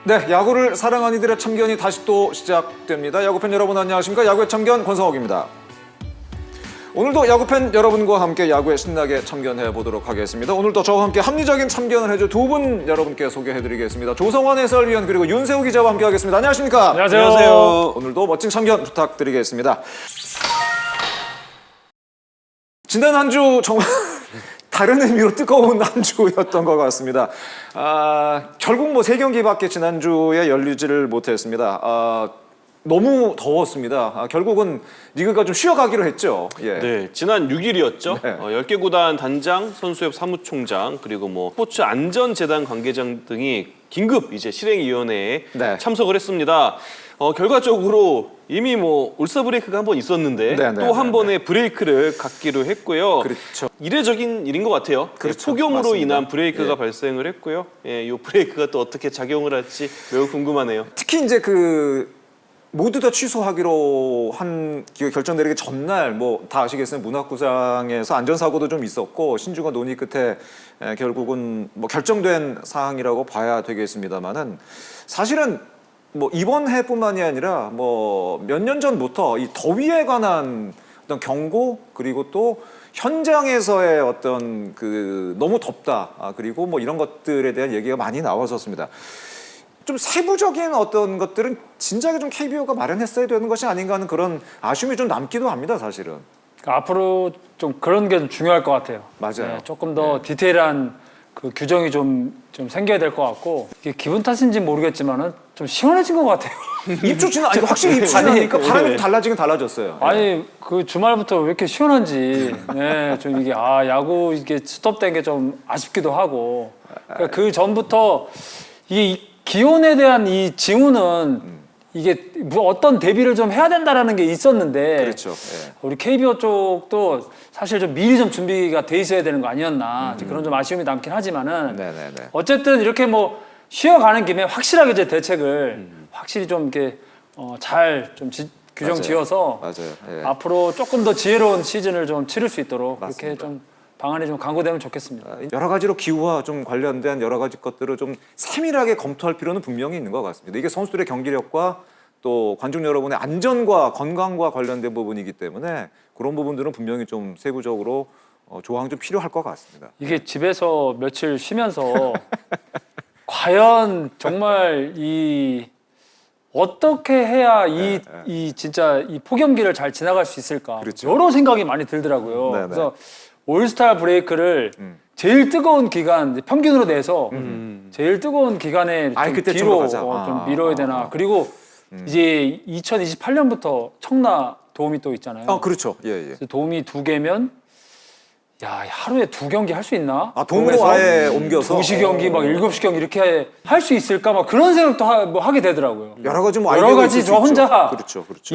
네, 야구를 사랑하는 이들의 참견이 다시 또 시작됩니다. 야구팬 여러분 안녕하십니까? 야구의 참견 권성욱입니다. 오늘도 야구팬 여러분과 함께 야구에 신나게 참견해 보도록 하겠습니다. 오늘도 저와 함께 합리적인 참견을 해줄 두 분 여러분께 소개해드리겠습니다. 조성환 해설위원 그리고 윤세호 기자와 함께 하겠습니다. 안녕하십니까? 안녕하세요. 안녕하세요. 오늘도 멋진 참견 부탁드리겠습니다. 지난 한 주 정말 다른 의미로 뜨거운 한 주였던 것 같습니다. 결국 뭐 3경기밖에 지난주에 열리지를 못했습니다. 너무 더웠습니다. 결국은 리그가 좀 쉬어가기로 했죠. 예. 네, 지난 6일이었죠. 네. 10개 구단 단장, 선수협 사무총장, 그리고 뭐 스포츠 안전재단 관계장 등이 긴급 이제 실행위원회에 네. 참석을 했습니다. 결과적으로 이미 뭐 올스타 브레이크가 한 번 있었는데 네, 네, 또 한 네, 번의 브레이크를 갖기로 했고요. 그렇죠. 이례적인 일인 것 같아요. 그렇죠. 폭염으로 맞습니다. 인한 브레이크가 예. 발생을 했고요. 이 브레이크가 또 어떻게 작용을 할지 매우 궁금하네요. 특히 이제 모두 다 취소하기로 한 결정 내리기 전날 뭐 다 아시겠어요. 문학구장에서 안전사고도 좀 있었고 신중한 논의 끝에 결국은 뭐 결정된 사항이라고 봐야 되겠습니다만은 사실은 뭐 이번 해뿐만이 아니라 뭐 몇 년 전부터 이 더위에 관한 어떤 경고 그리고 또 현장에서의 어떤 너무 덥다 그리고 뭐 이런 것들에 대한 얘기가 많이 나왔었습니다. 좀 세부적인 어떤 것들은 진작에 좀 KBO가 마련했어야 되는 것이 아닌가 하는 그런 아쉬움이 좀 남기도 합니다, 사실은. 그러니까 앞으로 좀 그런 게 좀 중요할 것 같아요. 맞아요. 조금 더 디테일한 그 규정이 좀 생겨야 될 것 같고 이게 기분 탓인지 모르겠지만은 좀 시원해진 것 같아요. 입추지는 아니 확실히 입추지니까 바람이 좀 달라지긴 달라졌어요. 아니 그 주말부터 왜 이렇게 시원한지 좀 이게 야구 이게 스톱된 게 좀 아쉽기도 하고 그러니까 그 전부터 이게 기온에 대한 이 징후는 이게 어떤 대비를 좀 해야 된다라는 게 있었는데 그렇죠. 예. 우리 KBO 쪽도 사실 좀 미리 좀 준비가 돼 있어야 되는 거 아니었나 그런 좀 아쉬움이 남긴 하지만은 네네네. 어쨌든 이렇게 뭐 쉬어가는 김에 확실하게 이제 대책을 확실히 좀 이렇게 잘 좀 규정 맞아요. 지어서 맞아요. 예. 앞으로 조금 더 지혜로운 시즌을 좀 치를 수 있도록 맞습니다. 그렇게 좀 방안이 좀 강구되면 좋겠습니다. 여러 가지로 기후와 좀 관련된 여러 가지 것들을 좀 세밀하게 검토할 필요는 분명히 있는 것 같습니다. 이게 선수들의 경기력과 또 관중 여러분의 안전과 건강과 관련된 부분이기 때문에 그런 부분들은 분명히 좀 세부적으로 조항 좀 필요할 것 같습니다. 이게 집에서 며칠 쉬면서 과연 정말 어떻게 해야 이 진짜 이 폭염기를 잘 지나갈 수 있을까? 그렇죠. 여러 생각이 많이 들더라고요. 네네. 그래서 올스타 브레이크를 제일 뜨거운 기간 평균으로 내서 제일 뜨거운 기간에 좀 그때쯤으로 뒤로 가자. 좀 미뤄야 되나? 그리고 이제 2028년부터 청라 도움이 또 있잖아요. 그렇죠. 예, 예. 그래서 도움이 2개면 하루에 2경기 할 수 있나? 도움으로 아예 옮겨서 2시 경기 막 7시 경기 이렇게 할 수 있을까? 막 그런 생각도 하게 되더라고요. 여러 가지 뭐 여러 아이디어가 가지 있을 저 수 혼자 있죠. 그렇죠.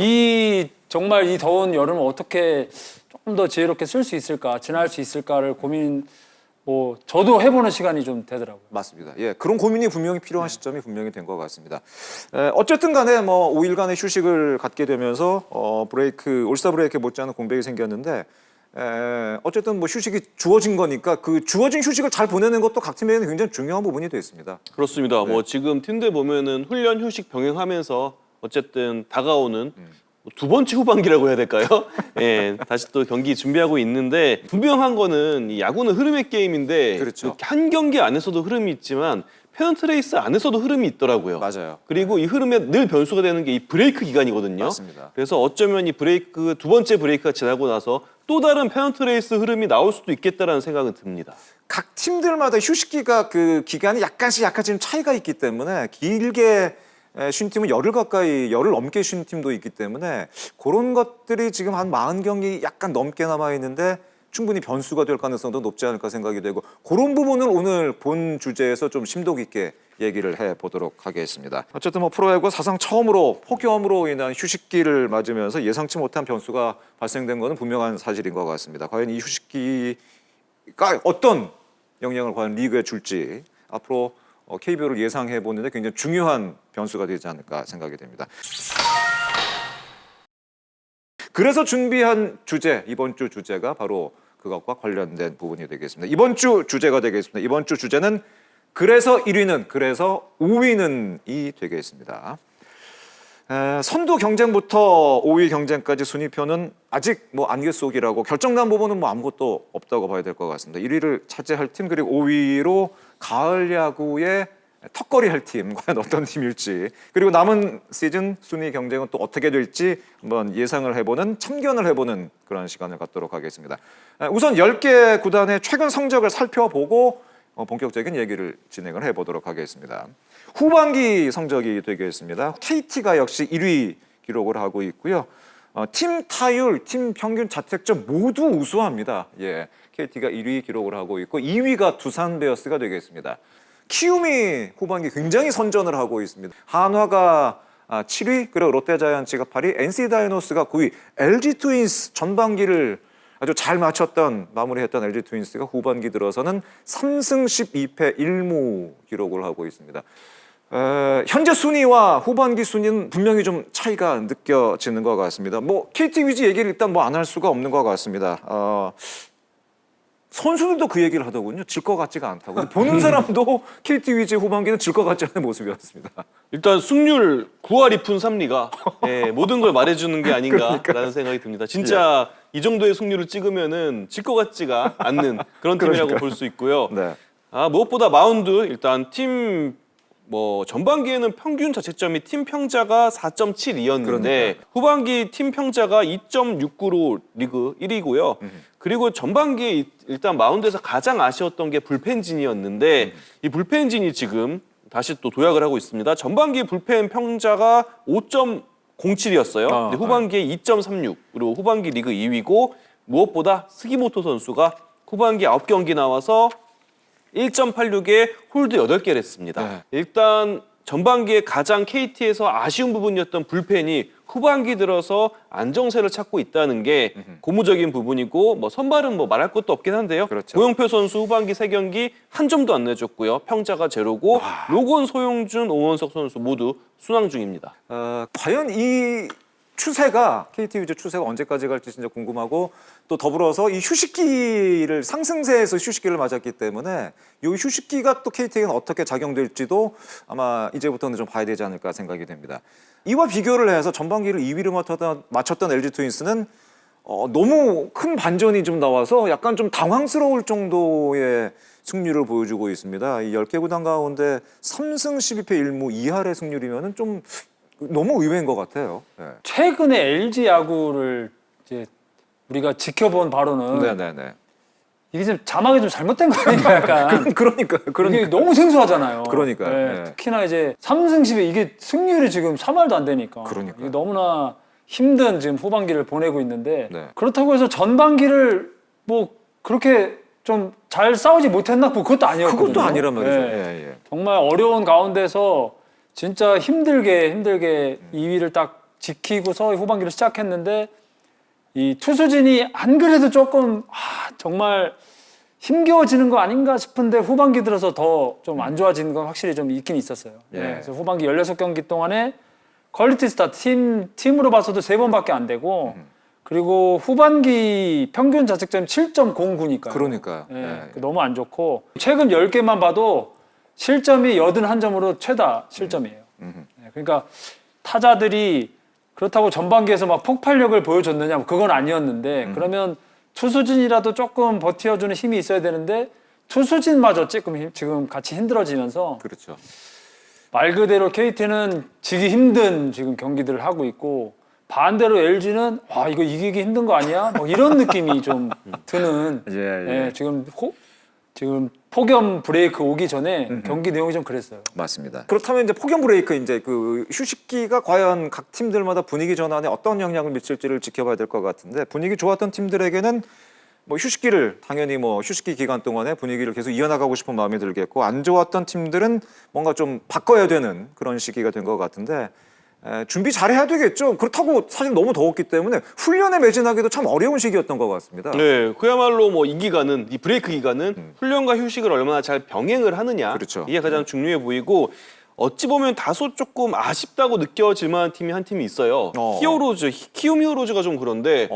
정말 이 더운 여름을 어떻게 조금 더 지혜롭게 쓸 수 있을까, 지날 수 있을까를 고민 저도 해보는 시간이 좀 되더라고요. 맞습니다. 예, 그런 고민이 분명히 필요한 시점이 분명히 된 것 같습니다. 어쨌든 간에 뭐 5일간의 휴식을 갖게 되면서 올스타 브레이크 못지않은 공백이 생겼는데 어쨌든 뭐 휴식이 주어진 거니까 그 주어진 휴식을 잘 보내는 것도 각 팀에게는 굉장히 중요한 부분이 되어 있습니다. 그렇습니다. 뭐 지금 팀들 보면은 훈련 휴식 병행하면서 어쨌든 다가오는 두 번째 후반기라고 해야 될까요? 예, 다시 또 경기 준비하고 있는데 분명한 거는 이 야구는 흐름의 게임인데 그렇죠. 한 경기 안에서도 흐름이 있지만 페넌트 레이스 안에서도 흐름이 있더라고요. 맞아요. 그리고 이 흐름에 늘 변수가 되는 게 이 브레이크 기간이거든요. 맞습니다. 그래서 어쩌면 이 두 번째 브레이크가 지나고 나서 또 다른 페넌트 레이스 흐름이 나올 수도 있겠다라는 생각은 듭니다. 각 팀들마다 휴식기가 기간이 약간 지금 차이가 있기 때문에 길게 쉰 팀은 열흘 넘게 쉰 팀도 있기 때문에 그런 것들이 지금 한 40경기 약간 넘게 남아 있는데 충분히 변수가 될 가능성도 높지 않을까 생각이 되고 그런 부분을 오늘 본 주제에서 좀 심도 깊게 얘기를 해보도록 하겠습니다. 어쨌든 뭐 프로야구 사상 처음으로 폭염으로 인한 휴식기를 맞으면서 예상치 못한 변수가 발생된 것은 분명한 사실인 것 같습니다. 과연 이 휴식기가 어떤 영향을 과연 리그에 줄지 앞으로 KBO를 예상해 보는데 굉장히 중요한 변수가 되지 않을까 생각이 됩니다. 그래서 준비한 주제, 이번 주 주제가 바로 그것과 관련된 부분이 되겠습니다. 이번 주 주제가 되겠습니다. 이번 주 주제는 그래서 5위는 이 되겠습니다. 선두 경쟁부터 5위 경쟁까지 순위표는 아직 뭐 안개 속이라고 결정난 부분은 뭐 아무것도 없다고 봐야 될 것 같습니다. 1위를 차지할 팀 그리고 5위로 가을 야구에 턱걸이 할 팀 과연 어떤 팀일지 그리고 남은 시즌 순위 경쟁은 또 어떻게 될지 한번 예상을 해보는 참견을 해보는 그런 시간을 갖도록 하겠습니다. 우선 10개 구단의 최근 성적을 살펴보고 본격적인 얘기를 진행을 해보도록 하겠습니다. 후반기 성적이 되겠습니다. KT가 역시 1위 기록을 하고 있고요. 팀 타율, 팀 평균 자책점 모두 우수합니다. 예, KT가 1위 기록을 하고 있고 2위가 두산 베어스가 되겠습니다. 키움이 후반기 굉장히 선전을 하고 있습니다. 한화가 7위, 그리고 롯데자이언츠가 8위, NC 다이노스가 9위, LG 트윈스 전반기를 아주 잘 마무리했던 LG 트윈스가 후반기 들어서는 3승 12패 1무 기록을 하고 있습니다. 현재 순위와 후반기 순위는 분명히 좀 차이가 느껴지는 것 같습니다. 뭐 KT 위즈 얘기를 일단 뭐 안 할 수가 없는 것 같습니다. 선수들도 그 얘기를 하더군요. 질 것 같지가 않다고. 보는 사람도 KT 위즈 후반기는 질 것 같지 않은 모습이었습니다. 일단 승률 9할 2푼 3리가 예, 모든 걸 말해주는 게 아닌가라는 생각이 듭니다. 진짜 이 정도의 승률을 찍으면은 질 것 같지가 않는 그런 팀이라고 볼 수 있고요. 네. 무엇보다 마운드 일단 팀 전반기에는 평균 자책점이 팀 평자가 4.72였는데 후반기 팀 평자가 2.69로 리그 1위고요. 그리고 전반기에 일단 마운드에서 가장 아쉬웠던 게 불펜진이었는데 이 불펜진이 지금 다시 또 도약을 하고 있습니다. 전반기 불펜 평자가 5.07이었어요. 근데 후반기에 2.36 그리고 후반기 리그 2위고 무엇보다 스기모토 선수가 후반기 9경기 나와서 1.86에 홀드 8개를 했습니다. 네. 일단 전반기에 가장 KT에서 아쉬운 부분이었던 불펜이 후반기 들어서 안정세를 찾고 있다는 게 고무적인 부분이고 뭐 선발은 뭐 말할 것도 없긴 한데요. 그렇죠. 고영표 선수 후반기 3경기 한 점도 안 내줬고요. 평자가 제로고 로건, 소용준, 오원석 선수 모두 순항 중입니다. 과연 이 추세가 KT 위즈 추세가 언제까지 갈지 진짜 궁금하고 또 더불어서 이 휴식기를 상승세에서 휴식기를 맞았기 때문에 이 휴식기가 또 KT에게는 어떻게 작용될지도 아마 이제부터는 좀 봐야 되지 않을까 생각이 됩니다. 이와 비교를 해서 전반기를 2위를 맞췄던 LG 트윈스는 너무 큰 반전이 좀 나와서 약간 좀 당황스러울 정도의 승률을 보여주고 있습니다. 이 10개 구단 가운데 3승 12패 1무 2할의 승률이면은 좀 너무 의외인 것 같아요. 네. 최근에 LG 야구를 이제 우리가 지켜본 바로는 네네네. 이게 좀 자막이 좀 잘못된 거 아닌가 약간. 그러니까요. 이게 너무 생소하잖아요. 그러니까요. 네, 네. 특히나 이제 3승 10에 이게 승률이 지금 3할도 안 되니까. 그러니까요. 이게 너무나 힘든 지금 후반기를 보내고 있는데 네. 그렇다고 해서 전반기를 뭐 그렇게 좀 잘 싸우지 못했나? 뭐 그것도 아니었거든요. 그것도 아니란 말이죠. 네. 예. 정말 어려운 가운데서 진짜 힘들게 2위를 딱 지키고서 후반기를 시작했는데 이 투수진이 안 그래도 조금 정말 힘겨워지는 거 아닌가 싶은데 후반기 들어서 더 좀 안 좋아지는 건 확실히 좀 있긴 있었어요. 예. 네, 그래서 후반기 16경기 동안에 퀄리티 스타 팀으로 봐서도 3번밖에 안 되고 그리고 후반기 평균 자책점이 7.09니까요. 그러니까요. 네, 예. 너무 안 좋고 최근 10개만 봐도 실점이 81점으로 최다 실점이에요. 네, 그러니까 타자들이 그렇다고 전반기에서 막 폭발력을 보여줬느냐 뭐 그건 아니었는데 그러면 투수진이라도 조금 버텨주는 힘이 있어야 되는데 투수진마저 지금 같이 힘들어지면서 그렇죠. 말 그대로 KT는 지기 힘든 지금 경기들을 하고 있고 반대로 LG는 이거 이기기 힘든 거 아니야? 뭐 이런 느낌이 좀 드는 예. 지금 폭염 브레이크 오기 전에 경기 내용이 좀 그랬어요. 맞습니다. 그렇다면 이제 폭염 브레이크 이제 그 휴식기가 과연 각 팀들마다 분위기 전환에 어떤 영향을 미칠지를 지켜봐야 될 것 같은데 분위기 좋았던 팀들에게는 뭐 휴식기를 당연히 뭐 휴식기 기간 동안에 분위기를 계속 이어나가고 싶은 마음이 들겠고 안 좋았던 팀들은 뭔가 좀 바꿔야 되는 그런 시기가 된 것 같은데 준비 잘해야 되겠죠. 그렇다고 사실 너무 더웠기 때문에 훈련에 매진하기도 참 어려운 시기였던 것 같습니다. 네, 그야말로 뭐 이 브레이크 기간은 훈련과 휴식을 얼마나 잘 병행을 하느냐 그렇죠. 이게 가장 중요해 보이고 어찌 보면 다소 조금 아쉽다고 느껴질 만한 팀이 한 팀이 있어요. 히어로즈, 키움 히어로즈가 좀 그런데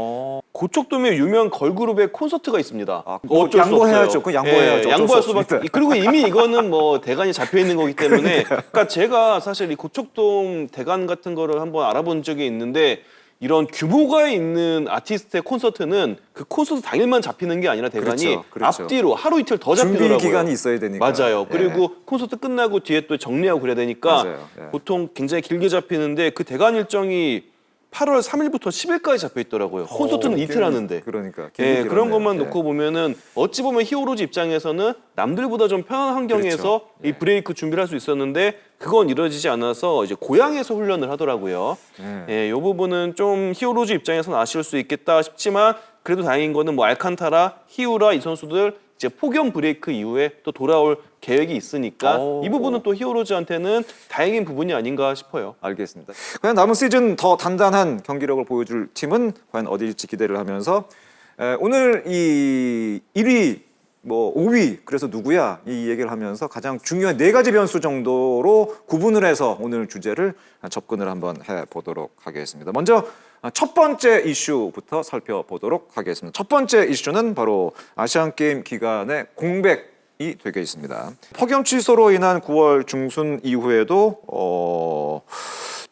고척돔에 유명 걸그룹의 콘서트가 있습니다. 그거 어쩔 수 양보해야죠. 없어요. 그거 양보해야죠. 어쩔 양보할 수 수밖에. 없습니다. 그리고 이미 이거는 뭐 대관이 잡혀 있는 거기 때문에. 그러니까 제가 사실 이 고척돔 대관 같은 거를 한번 알아본 적이 있는데 이런 규모가 있는 아티스트의 콘서트는 그 콘서트 당일만 잡히는 게 아니라 대관이 그렇죠. 앞뒤로 하루 이틀 더 잡히더라고요. 준비 기간이 있어야 되니까. 맞아요. 그리고 콘서트 끝나고 뒤에 또 정리하고 그래야 되니까 맞아요. 예. 보통 굉장히 길게 잡히는데 그 대관 일정이 8월 3일부터 10일까지 잡혀 있더라고요. 콘서트는 이틀 하는데. 그러니까. 예, 그런 것만 예. 놓고 보면은 어찌 보면 히어로즈 입장에서는 남들보다 좀 편한 환경에서 그렇죠. 이 브레이크 준비를 할 수 있었는데 그건 이루어지지 않아서 이제 고향에서 훈련을 하더라고요. 예, 이 부분은 좀 히어로즈 입장에서는 아쉬울 수 있겠다 싶지만 그래도 다행인 거는 뭐 알칸타라, 히우라 이 선수들 이제 폭염 브레이크 이후에 또 돌아올 계획이 있으니까 이 부분은 또 히어로즈한테는 다행인 부분이 아닌가 싶어요. 알겠습니다. 과연 남은 시즌 더 단단한 경기력을 보여줄 팀은 과연 어디일지 기대를 하면서 오늘 이 1위, 뭐 5위 그래서 누구야 이 얘기를 하면서 가장 중요한 4가지 변수 정도로 구분을 해서 오늘 주제를 접근을 한번 해보도록 하겠습니다. 먼저 첫 번째 이슈부터 살펴보도록 하겠습니다. 첫 번째 이슈는 바로 아시안게임 기간의 공백이 되겠습니다. 폭염 취소로 인한 9월 중순 이후에도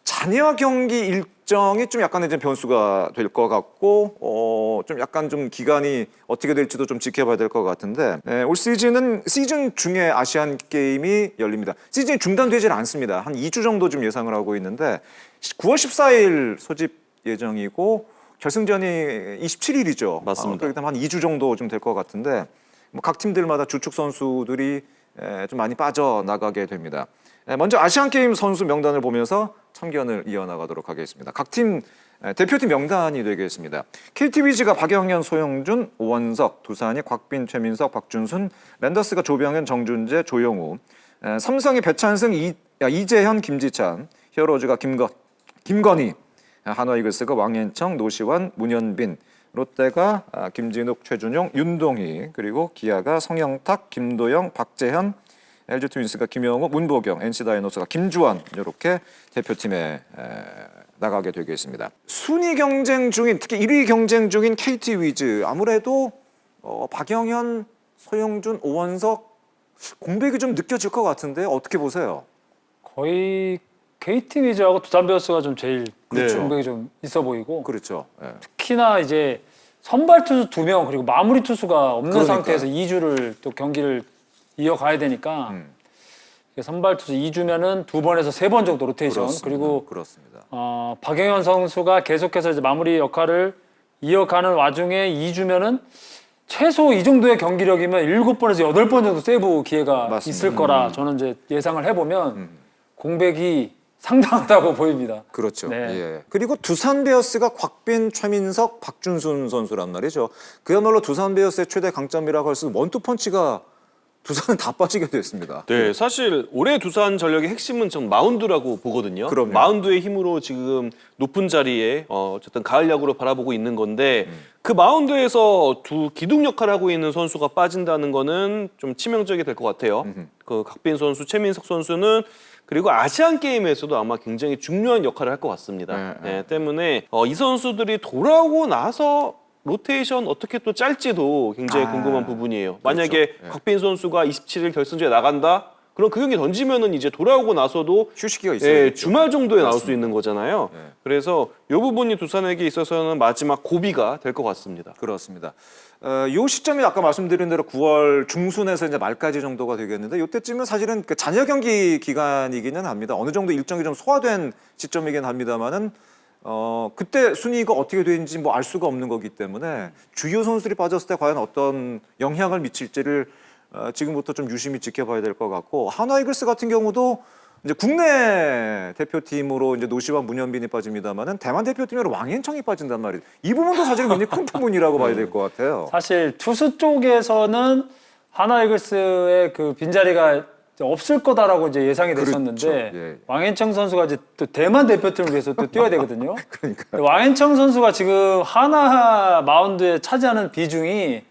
잔여 경기 일정이 좀 약간의 좀 변수가 될 것 같고 좀 약간 좀 기간이 어떻게 될지도 좀 지켜봐야 될 것 같은데 올 시즌은 시즌 중에 아시안 게임이 열립니다. 시즌이 중단되질 않습니다. 한 2주 정도 좀 예상을 하고 있는데 9월 14일 소집 예정이고 결승전이 27일이죠. 맞습니다. 그렇기 때문에 한 2주 정도 좀 될 것 같은데 뭐 각 팀들마다 주축 선수들이 좀 많이 빠져나가게 됩니다. 먼저 아시안게임 선수 명단을 보면서 참견을 이어나가도록 하겠습니다. 각 팀 대표팀 명단이 되겠습니다. KT 위즈가 박영현, 소영준, 오원석, 두산이 곽빈, 최민석, 박준순, 랜더스가 조병현, 정준재, 조영우, 삼성이 배찬승, 이재현, 김지찬, 히어로즈가 김건희, 한화이글스가 왕앤청, 노시환, 문현빈, 롯데가 김진욱, 최준용, 윤동희, 그리고 기아가 성영탁, 김도영, 박재현, LG 트윈스가 김영호, 문보경, NC 다이노스가 김주환 이렇게 대표팀에 나가게 되겠습니다. 순위 경쟁 중인 특히 1위 경쟁 중인 KT 위즈 아무래도 박영현, 소영준, 오원석 공백이 좀 느껴질 것 같은데 어떻게 보세요? 거의 KT 위즈하고 두산 베어스가 좀 제일 그렇죠. 공백이 좀 있어 보이고 그렇죠. 예. 특히나 이제 선발 투수 2명 그리고 마무리 투수가 없는 그러니까요. 상태에서 2주를 또 경기를 이어가야 되니까 선발 투수 2주면은 2번에서 3번 정도 로테이션 그리고 그렇습니다. 박영현 선수가 계속해서 이제 마무리 역할을 이어가는 와중에 2주면은 최소 이 정도의 경기력이면 7번에서 8번 정도 세이브 기회가 맞습니다. 있을 거라 저는 이제 예상을 해보면 공백이 상당하다고 보입니다. 그렇죠. 네. 예. 그리고 두산 베어스가 곽빈, 최민석, 박준순 선수란 말이죠. 그야말로 두산 베어스의 최대 강점이라고 할 수 있는 원투펀치가 두산은 다 빠지게 됐습니다. 네, 사실 올해 두산 전력의 핵심은 전 마운드라고 보거든요. 그럼요. 마운드의 힘으로 지금 높은 자리에 어쨌든 가을 야구로 바라보고 있는 건데 그 마운드에서 두 기둥 역할을 하고 있는 선수가 빠진다는 거는 좀 치명적이 될 것 같아요. 그 각빈 선수, 최민석 선수는 그리고 아시안 게임에서도 아마 굉장히 중요한 역할을 할 것 같습니다. 네, 때문에 이 선수들이 돌아오고 나서 로테이션 어떻게 또 짤지도 굉장히 궁금한 부분이에요. 만약에 곽빈 선수가 27일 결승전에 나간다? 그럼 그 경기 던지면은 이제 돌아오고 나서도 휴식기가 있어요. 주말 정도에 나올 수 있는 거잖아요. 그래서 이 부분이 두산에게 있어서는 마지막 고비가 될 것 같습니다. 그렇습니다. 이 시점이 아까 말씀드린 대로 9월 중순에서 이제 말까지 정도가 되겠는데 이때쯤은 사실은 그 잔여 경기 기간이기는 합니다. 어느 정도 일정이 좀 소화된 시점이긴 합니다만은 그때 순위가 어떻게 되는지 뭐 알 수가 없는 거기 때문에 주요 선수들이 빠졌을 때 과연 어떤 영향을 미칠지를 지금부터 좀 유심히 지켜봐야 될 것 같고 한화이글스 같은 경우도 이제 국내 대표팀으로 이제 노시와 문현빈이 빠집니다만은 대만 대표팀으로 왕앤청이 빠진단 말이에요. 이 부분도 사실은 굉장히 큰 부분이라고 봐야 될 것 같아요. 사실 투수 쪽에서는 하나이글스의 그 빈자리가 없을 거다라고 이제 예상이 됐었는데 그렇죠. 예. 왕앤청 선수가 이제 또 대만 대표팀을 위해서 또 뛰어야 되거든요. 그러니까 왕앤청 선수가 지금 하나 마운드에 차지하는 비중이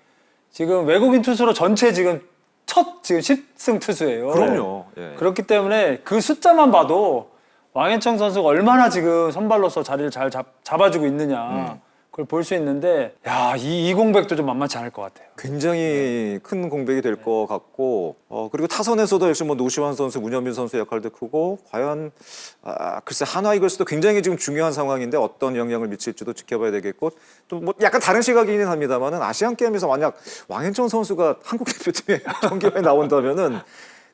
지금 외국인 투수로 전체 지금 첫 지금 10승 투수예요. 그럼요. 예. 그렇기 때문에 그 숫자만 봐도 왕현청 선수가 얼마나 지금 선발로서 자리를 잘 잡아주고 있느냐 그걸 볼 수 있는데 야, 이 공백도 좀 만만치 않을 것 같아요. 굉장히 큰 공백이 될 것 같고 그리고 타선에서도 역시 뭐 노시환 선수, 문현민 선수 역할도 크고 과연 글쎄 한화 이글스도 굉장히 지금 중요한 상황인데 어떤 영향을 미칠지도 지켜봐야 되겠고 또 뭐 약간 다른 시각이긴 합니다만은 아시안 게임에서 만약 왕현청 선수가 한국 대표팀에 경기에 나온다면은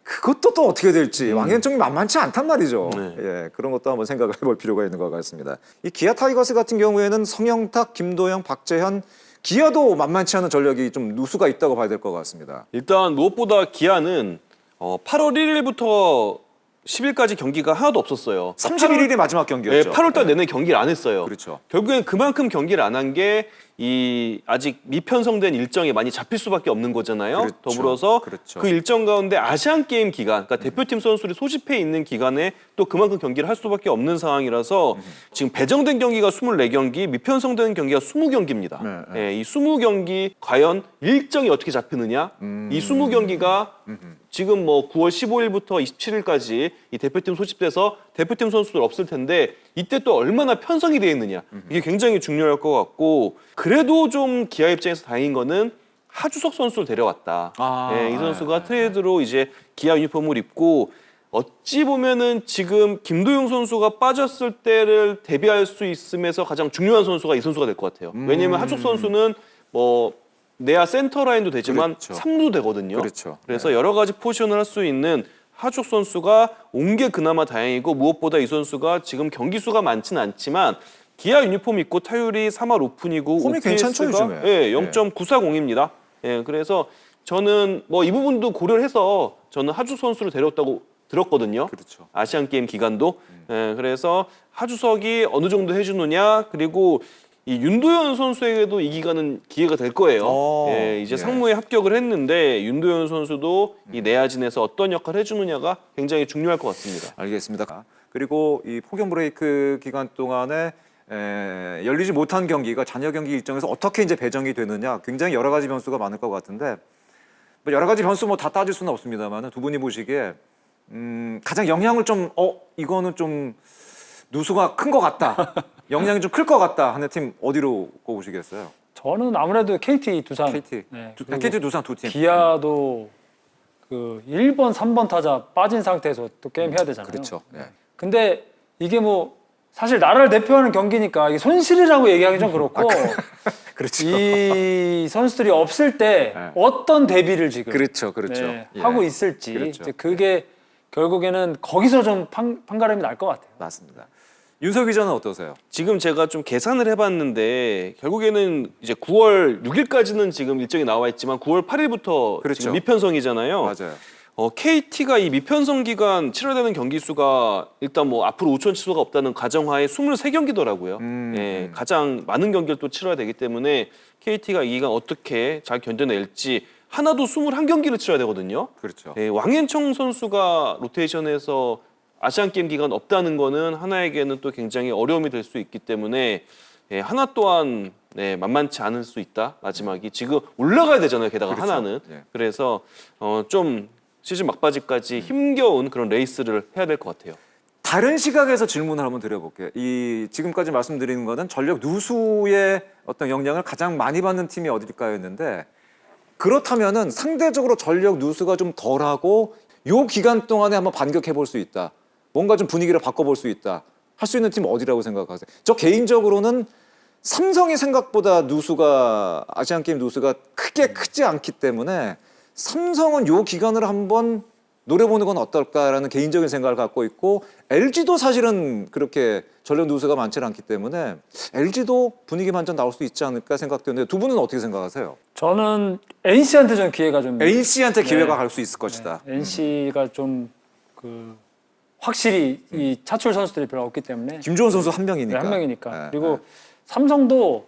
그것도 또 어떻게 될지 왕현청이 만만치 않단 말이죠. 네. 예, 그런 것도 한번 생각을 해볼 필요가 있는 것 같습니다. 이 기아 타이거스 같은 경우에는 성영탁, 김도영, 박재현 기아도 만만치 않은 전력이 좀 누수가 있다고 봐야 될 것 같습니다. 일단 무엇보다 기아는 8월 1일부터 10일까지 경기가 하나도 없었어요. 31일이 마지막 네, 경기였죠. 8월달 내내 경기를 안 했어요. 그렇죠. 결국엔 그만큼 경기를 안 한 게 이 아직 미편성된 일정에 많이 잡힐 수밖에 없는 거잖아요. 그렇죠. 더불어서 그렇죠. 그 일정 가운데 아시안 게임 기간, 그러니까 대표팀 선수들이 소집해 있는 기간에 또 그만큼 경기를 할 수밖에 없는 상황이라서 지금 배정된 경기가 24경기, 미편성된 경기가 20경기입니다. 네. 이 20경기 과연 일정이 어떻게 잡히느냐? 이 20경기가 지금 뭐 9월 15일부터 27일까지 이 대표팀 소집돼서 대표팀 선수들 없을 텐데 이때 또 얼마나 편성이 되어 있느냐 이게 굉장히 중요할 것 같고 그래도 좀 기아 입장에서 다행인 거는 하주석 선수를 데려왔다. 이 선수가 트레이드로 이제 기아 유니폼을 입고 어찌 보면은 지금 김도영 선수가 빠졌을 때를 대비할 수 있음에서 가장 중요한 선수가 이 선수가 될 것 같아요. 왜냐면 하주석 선수는 뭐 내야 센터 라인도 되지만 그렇죠. 3루도 되거든요. 그렇죠. 그래서 여러 가지 포지션을 할 수 있는 하주석 선수가 온 게 그나마 다행이고 무엇보다 이 선수가 지금 경기 수가 많지는 않지만 기아 유니폼 입고 타율이 3할 오픈이고 폼이 괜찮죠, 요즘에. 예, 0.940입니다. 예, 그래서 저는 뭐 이 부분도 고려를 해서 저는 하주석 선수를 데려왔다고 들었거든요. 그렇죠. 아시안 게임 기간도. 예, 그래서 하주석이 어느 정도 해주느냐 그리고 이 윤도현 선수에게도 이 기간은 기회가 될 거예요. 예, 이제 예. 상무에 합격을 했는데 윤도현 선수도 이 내야진에서 어떤 역할을 해주느냐가 굉장히 중요할 것 같습니다. 알겠습니다. 그리고 이 폭염 브레이크 기간 동안에 열리지 못한 경기가 잔여 경기 일정에서 어떻게 이제 배정이 되느냐 굉장히 여러 가지 변수가 많을 것 같은데 뭐 여러 가지 변수 뭐 다 따질 수는 없습니다만 두 분이 보시기에 가장 영향을 좀 이거는 좀 누수가 큰 것 같다. 영향이 좀 클 것 같다 하는 팀 어디로 꼽으시겠어요? 저는 아무래도 KT 두산. KT. 네, KT 두산 두 팀. 기아도 그 1번, 3번 타자 빠진 상태에서 또 게임 해야 되잖아요. 그렇죠. 네. 근데 이게 뭐 사실 나라를 대표하는 경기니까 이게 손실이라고 얘기하기 좀 그렇고 그렇죠. 이 선수들이 없을 때 네. 어떤 대비를 지금 그렇죠. 네, 예. 하고 있을지 그렇죠. 이제 그게 결국에는 거기서 좀 판가름이 날 것 같아요. 맞습니다. 윤석 기자는 어떠세요? 지금 제가 좀 계산을 해봤는데 결국에는 이제 9월 6일까지는 지금 일정이 나와 있지만 9월 8일부터 그렇죠. 지금 미편성이잖아요. 맞아요. KT가 이 미편성 기간 치러되는 경기 수가 일단 뭐 앞으로 5천 치수가 없다는 가정하에 23경기더라고요. 예, 가장 많은 경기를 또 치러야 되기 때문에 KT가 이 기간 어떻게 잘 견뎌낼지 하나도 21경기를 치러야 되거든요. 그렇죠. 예, 왕현청 선수가 로테이션에서 아시안 게임 기간 없다는 거는 하나에게는 또 굉장히 어려움이 될 수 있기 때문에 하나 또한 만만치 않을 수 있다. 마지막이 지금 올라가야 되잖아요. 게다가 그렇죠. 하나는 예. 그래서 좀 시즌 막바지까지 힘겨운 그런 레이스를 해야 될 것 같아요. 다른 시각에서 질문을 한번 드려볼게요. 이 지금까지 말씀드리는 거는 전력 누수의 어떤 영향을 가장 많이 받는 팀이 어딜까였는데 그렇다면은 상대적으로 전력 누수가 좀 덜하고 요 기간 동안에 한번 반격해 볼 수 있다. 뭔가 좀 분위기를 바꿔볼 수 있다. 할 수 있는 팀 어디라고 생각하세요? 저 개인적으로는 삼성이 생각보다 누수가 아시안 게임 누수가 크지 않기 때문에 삼성은 요 기간을 한번 노려보는 건 어떨까라는 개인적인 생각을 갖고 있고 LG도 사실은 그렇게 전력 누수가 많지는 않기 때문에 LG도 분위기 반전 나올 수 있지 않을까 생각되는데 두 분은 어떻게 생각하세요? 저는 NC한테 좀 기회가 좀 NC한테 기회가 네. 갈 수 있을 것이다. NC가 좀 그 확실히 이 차출 선수들이 별로 없기 때문에 김주원 선수 한 명이니까. 네, 한 명이니까. 네, 그리고 네. 삼성도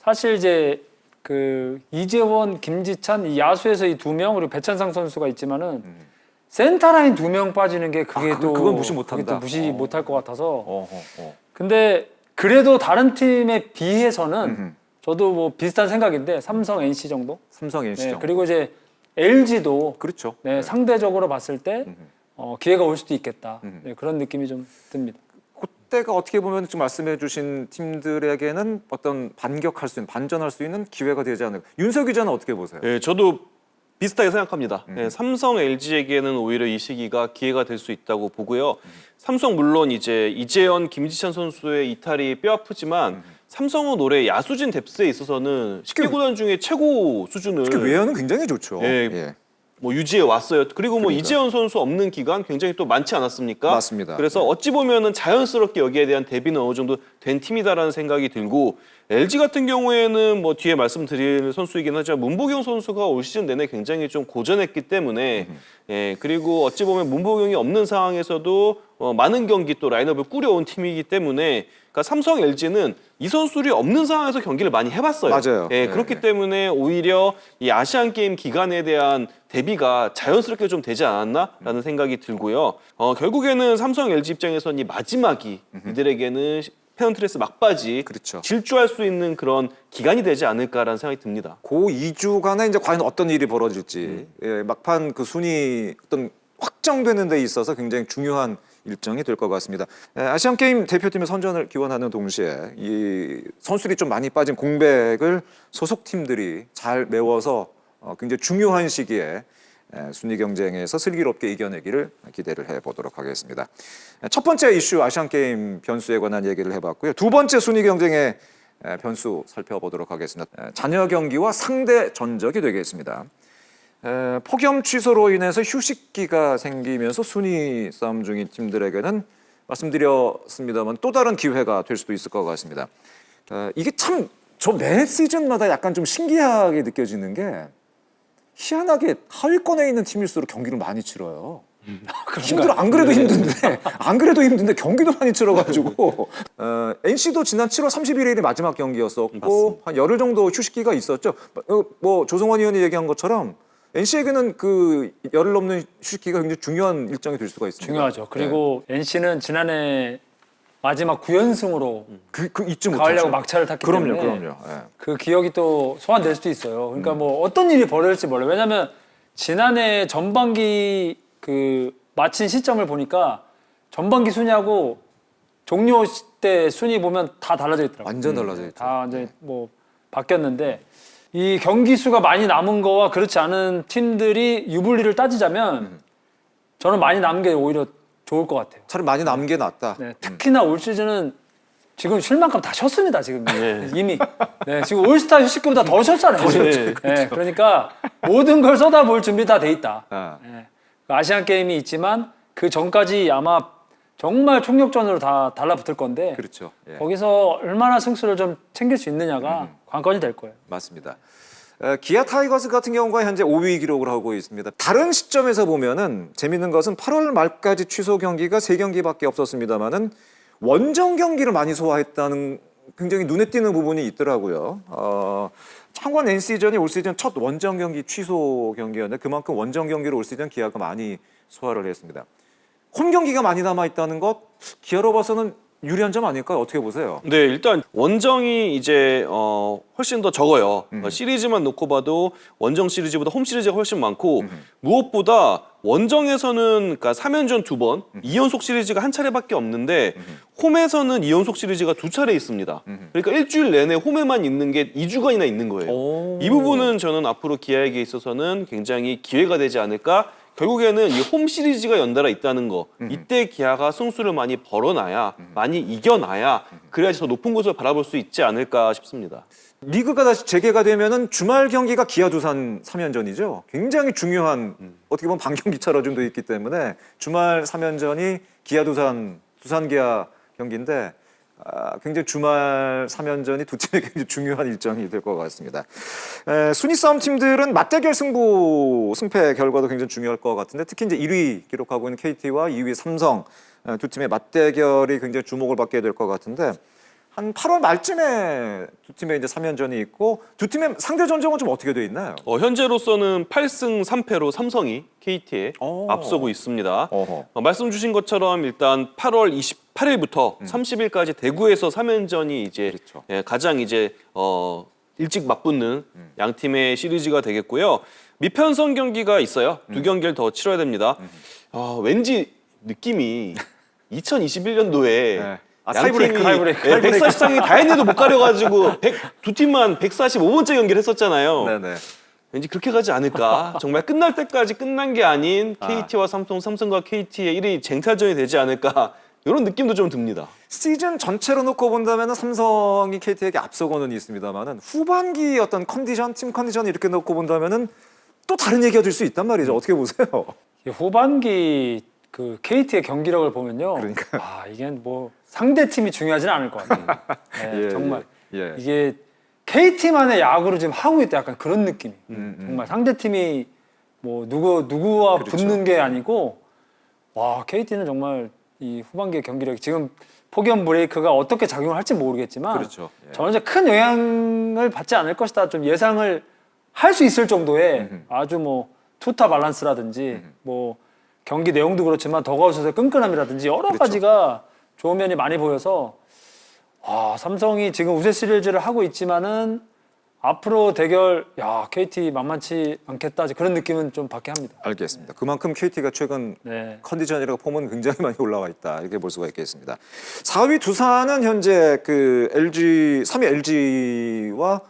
사실 이제 그 이재원, 김지찬 이 야수에서 이 두 명 그리고 배찬상 선수가 있지만은 센터 라인 두 명 빠지는 게 그게 또 그건 무시 그게 못한다. 또 무시 못할 것 같아서. 어. 근데 그래도 다른 팀에 비해서는 음흠. 저도 뭐 비슷한 생각인데 삼성, NC 정도. 삼성 NC 네, 정도. 그리고 이제 LG도 그렇죠. 네, 상대적으로 봤을 때 기회가 올 수도 있겠다. 네, 그런 느낌이 좀 듭니다. 그때가 어떻게 보면 지금 말씀해주신 팀들에게는 어떤 반격할 수 있는, 반전할 수 있는 기회가 되지 않을까. 윤석 기자는 어떻게 보세요? 예, 저도 비슷하게 생각합니다. 예, 삼성, LG에게는 오히려 이 시기가 기회가 될 수 있다고 보고요. 삼성 물론 이제 이재현, 김지찬 선수의 이탈이 뼈아프지만 삼성은 올해 야수진 뎁스에 있어서는 10개 구단 중에 최고 수준을 특히 외야는 굉장히 좋죠. 예. 뭐 유지해 왔어요. 그리고 뭐 이재현 선수 없는 기간 굉장히 또 많지 않았습니까? 맞습니다. 그래서 어찌 보면은 자연스럽게 여기에 대한 대비는 어느 정도 된 팀이다라는 생각이 들고 LG 같은 경우에는 뭐 뒤에 말씀드릴 선수이긴 하지만 문보경 선수가 올 시즌 내내 굉장히 좀 고전했기 때문에 예, 그리고 어찌 보면 문보경이 없는 상황에서도 많은 경기 또 라인업을 꾸려온 팀이기 때문에 그러니까 삼성 LG는 이 선수들이 없는 상황에서 경기를 많이 해봤어요. 맞아요. 예, 네. 그렇기 때문에 오히려 이 아시안 게임 기간에 대한 대비가 자연스럽게 좀 되지 않았나라는 생각이 들고요. 결국에는 삼성 LG 입장에서는 이 마지막이 이들에게는 페넌트레스 막바지 그렇죠. 질주할 수 있는 그런 기간이 되지 않을까라는 생각이 듭니다. 그 2주간에 이제 과연 어떤 일이 벌어질지 예, 막판 그 순위 어떤 확정되는 데 있어서 굉장히 중요한 일정이 될 것 같습니다. 예, 아시안 게임 대표팀의 선전을 기원하는 동시에 이 선수들이 좀 많이 빠진 공백을 소속 팀들이 잘 메워서 굉장히 중요한 시기에 순위 경쟁에서 슬기롭게 이겨내기를 기대를 해보도록 하겠습니다. 첫 번째 이슈 아시안 게임 변수에 관한 얘기를 해봤고요. 두 번째 순위 경쟁의 변수 살펴보도록 하겠습니다. 잔여 경기와 상대 전적이 되겠습니다. 폭염 취소로 인해서 휴식기가 생기면서 순위 싸움 중인 팀들에게는 말씀드렸습니다만 또 다른 기회가 될 수도 있을 것 같습니다. 이게 참 저 매 시즌마다 약간 좀 신기하게 느껴지는 게 희한하게 하위권에 있는 팀일수록 경기를 많이 치러요. 힘들어. 안 그래도 힘든데 경기도 많이 치러가지고 NC도 지난 7월 31일이 마지막 경기였었고 맞습니다. 한 열흘 정도 휴식기가 있었죠. 뭐 조성원 의원이 얘기한 것처럼 NC에게는 그 열흘 넘는 휴식기가 굉장히 중요한 일정이 될 수가 있습니다. 중요하죠. 그리고 NC는 지난해 마지막 9연승으로 그 잊지 못하죠. 가을야구 막차를 탔기 때문에 그럼요. 예. 그 기억이 또 소환될 수도 있어요. 그러니까 뭐 어떤 일이 벌어질지 몰라요. 왜냐하면 지난해 전반기 그 마친 시점을 보니까 전반기 순위하고 종료 때 순위 보면 다 달라져 있더라고요. 완전 달라져 있죠. 다 이제 뭐 바뀌었는데 이 경기 수가 많이 남은 거와 그렇지 않은 팀들이 유불리를 따지자면 저는 많이 남은 게 오히려 좋을 것 같아요. 차라리 많이 남은 게 낫다. 네, 특히나 올 시즌은 지금 쉴 만큼 다 쉬었습니다. 지금 이미 네, 지금 올스타 휴식기보다 더 쉬었잖아요. 네, 네, 그러니까 모든 걸 쏟아부을 준비 다 돼 있다. 아. 네. 아시안 게임이 있지만 그 전까지 아마 정말 총력전으로 다 달라붙을 건데 그렇죠. 예. 거기서 얼마나 승수를 좀 챙길 수 있느냐가 관건이 될 거예요. 맞습니다. 기아 타이거즈 같은 경우가 현재 5위 기록을 하고 있습니다. 다른 시점에서 보면은 재밌는 것은 8월 말까지 취소 경기가 3경기밖에 없었습니다만은 원정 경기를 많이 소화했다는 굉장히 눈에 띄는 부분이 있더라고요. 창원 NC전이 올 시즌 첫 원정 경기 취소 경기였는데 그만큼 원정 경기를 올 시즌 기아가 많이 소화를 했습니다. 홈 경기가 많이 남아 있다는 것 기아로 봐서는 유리한 점 아닐까요? 어떻게 보세요? 네, 일단 원정이 이제 훨씬 더 적어요. 시리즈만 놓고 봐도 원정 시리즈보다 홈 시리즈가 훨씬 많고 무엇보다 원정에서는 그러니까 3연전 2번, 2연속 시리즈가 한 차례밖에 없는데 홈에서는 2연속 시리즈가 2차례 있습니다. 그러니까 일주일 내내 홈에만 있는 게 2주간이나 있는 거예요. 오. 이 부분은 저는 앞으로 기아에게 있어서는 굉장히 기회가 되지 않을까. 결국에는 이 홈 시리즈가 연달아 있다는 거, 이때 기아가 승수를 많이 벌어놔야, 많이 이겨놔야 그래야지 더 높은 곳을 바라볼 수 있지 않을까 싶습니다. 리그가 다시 재개가 되면은 주말 경기가 기아 두산 3연전이죠. 굉장히 중요한 어떻게 보면 반경기차로 좀 돼 있기 때문에 주말 3연전이 기아 두산 기아 경기인데 굉장히 주말 3연전이 두 팀에게 굉장히 중요한 일정이 될 것 같습니다. 순위 싸움 팀들은 맞대결 승패 결과도 굉장히 중요할 것 같은데 특히 이제 1위 기록하고 있는 KT와 2위 삼성 두 팀의 맞대결이 굉장히 주목을 받게 될 것 같은데 한 8월 말쯤에 두 팀의 이제 3연전이 있고 두 팀의 상대 전적은 좀 어떻게 돼 있나요? 현재로서는 8승 3패로 삼성이 KT에 앞서고 있습니다. 말씀 주신 것처럼 일단 8월 28일부터 30일까지 대구에서 3연전이 이제 그렇죠. 가장 이제 일찍 맞붙는 양 팀의 시리즈가 되겠고요. 미편성 경기가 있어요. 두 경기를 더 치러야 됩니다. 왠지 느낌이 2021년도에 네. 아, 양 타이브레이크, 팀이 타이브레이크. 140상이 다 했는데도 못 가려가지고 두 팀만 145번째 경기를 했었잖아요. 네네. 왠지 그렇게 가지 않을까. 정말 끝날 때까지 끝난 게 아닌 KT와 삼성, 삼성과 KT의 1위 쟁탈전이 되지 않을까. 이런 느낌도 좀 듭니다. 시즌 전체로 놓고 본다면 삼성이 KT에게 앞서고는 있습니다만은 후반기 어떤 컨디션, 팀 컨디션 이렇게 놓고 본다면은 또 다른 얘기가 될 수 있단 말이죠. 어떻게 보세요? 이 후반기 그 KT의 경기력을 보면요. 그러니까요. 아, 이게 뭐 상대 팀이 중요하지는 않을 것 같아요. 네, 예, 정말 예. 이게 KT만의 야구를 지금 하고 있다 약간 그런 느낌이. 정말 상대 팀이 뭐 누구와 그렇죠. 붙는 게 아니고 와 KT는 정말 이 후반기의 경기력이 지금 폭염 브레이크가 어떻게 작용을 할지 모르겠지만 그렇죠. 예. 저는 이제 큰 영향을 받지 않을 것이다 좀 예상을 할 수 있을 정도의 아주 뭐 투타 밸런스라든지 뭐 경기 내용도 그렇지만 더가웃에서의 끈끈함이라든지 여러 그렇죠. 가지가 좋은 면이 많이 보여서 삼성이 지금 우세 시리즈를 하고 있지만은 앞으로 대결 KT 만만치 않겠다 그런 느낌은 좀 받게 합니다. 알겠습니다. 그만큼 KT가 최근 네. 컨디션이라고 폼은 굉장히 많이 올라와 있다. 이렇게 볼 수가 있겠습니다. 4위 두산은 현재 그 LG 3위 LG와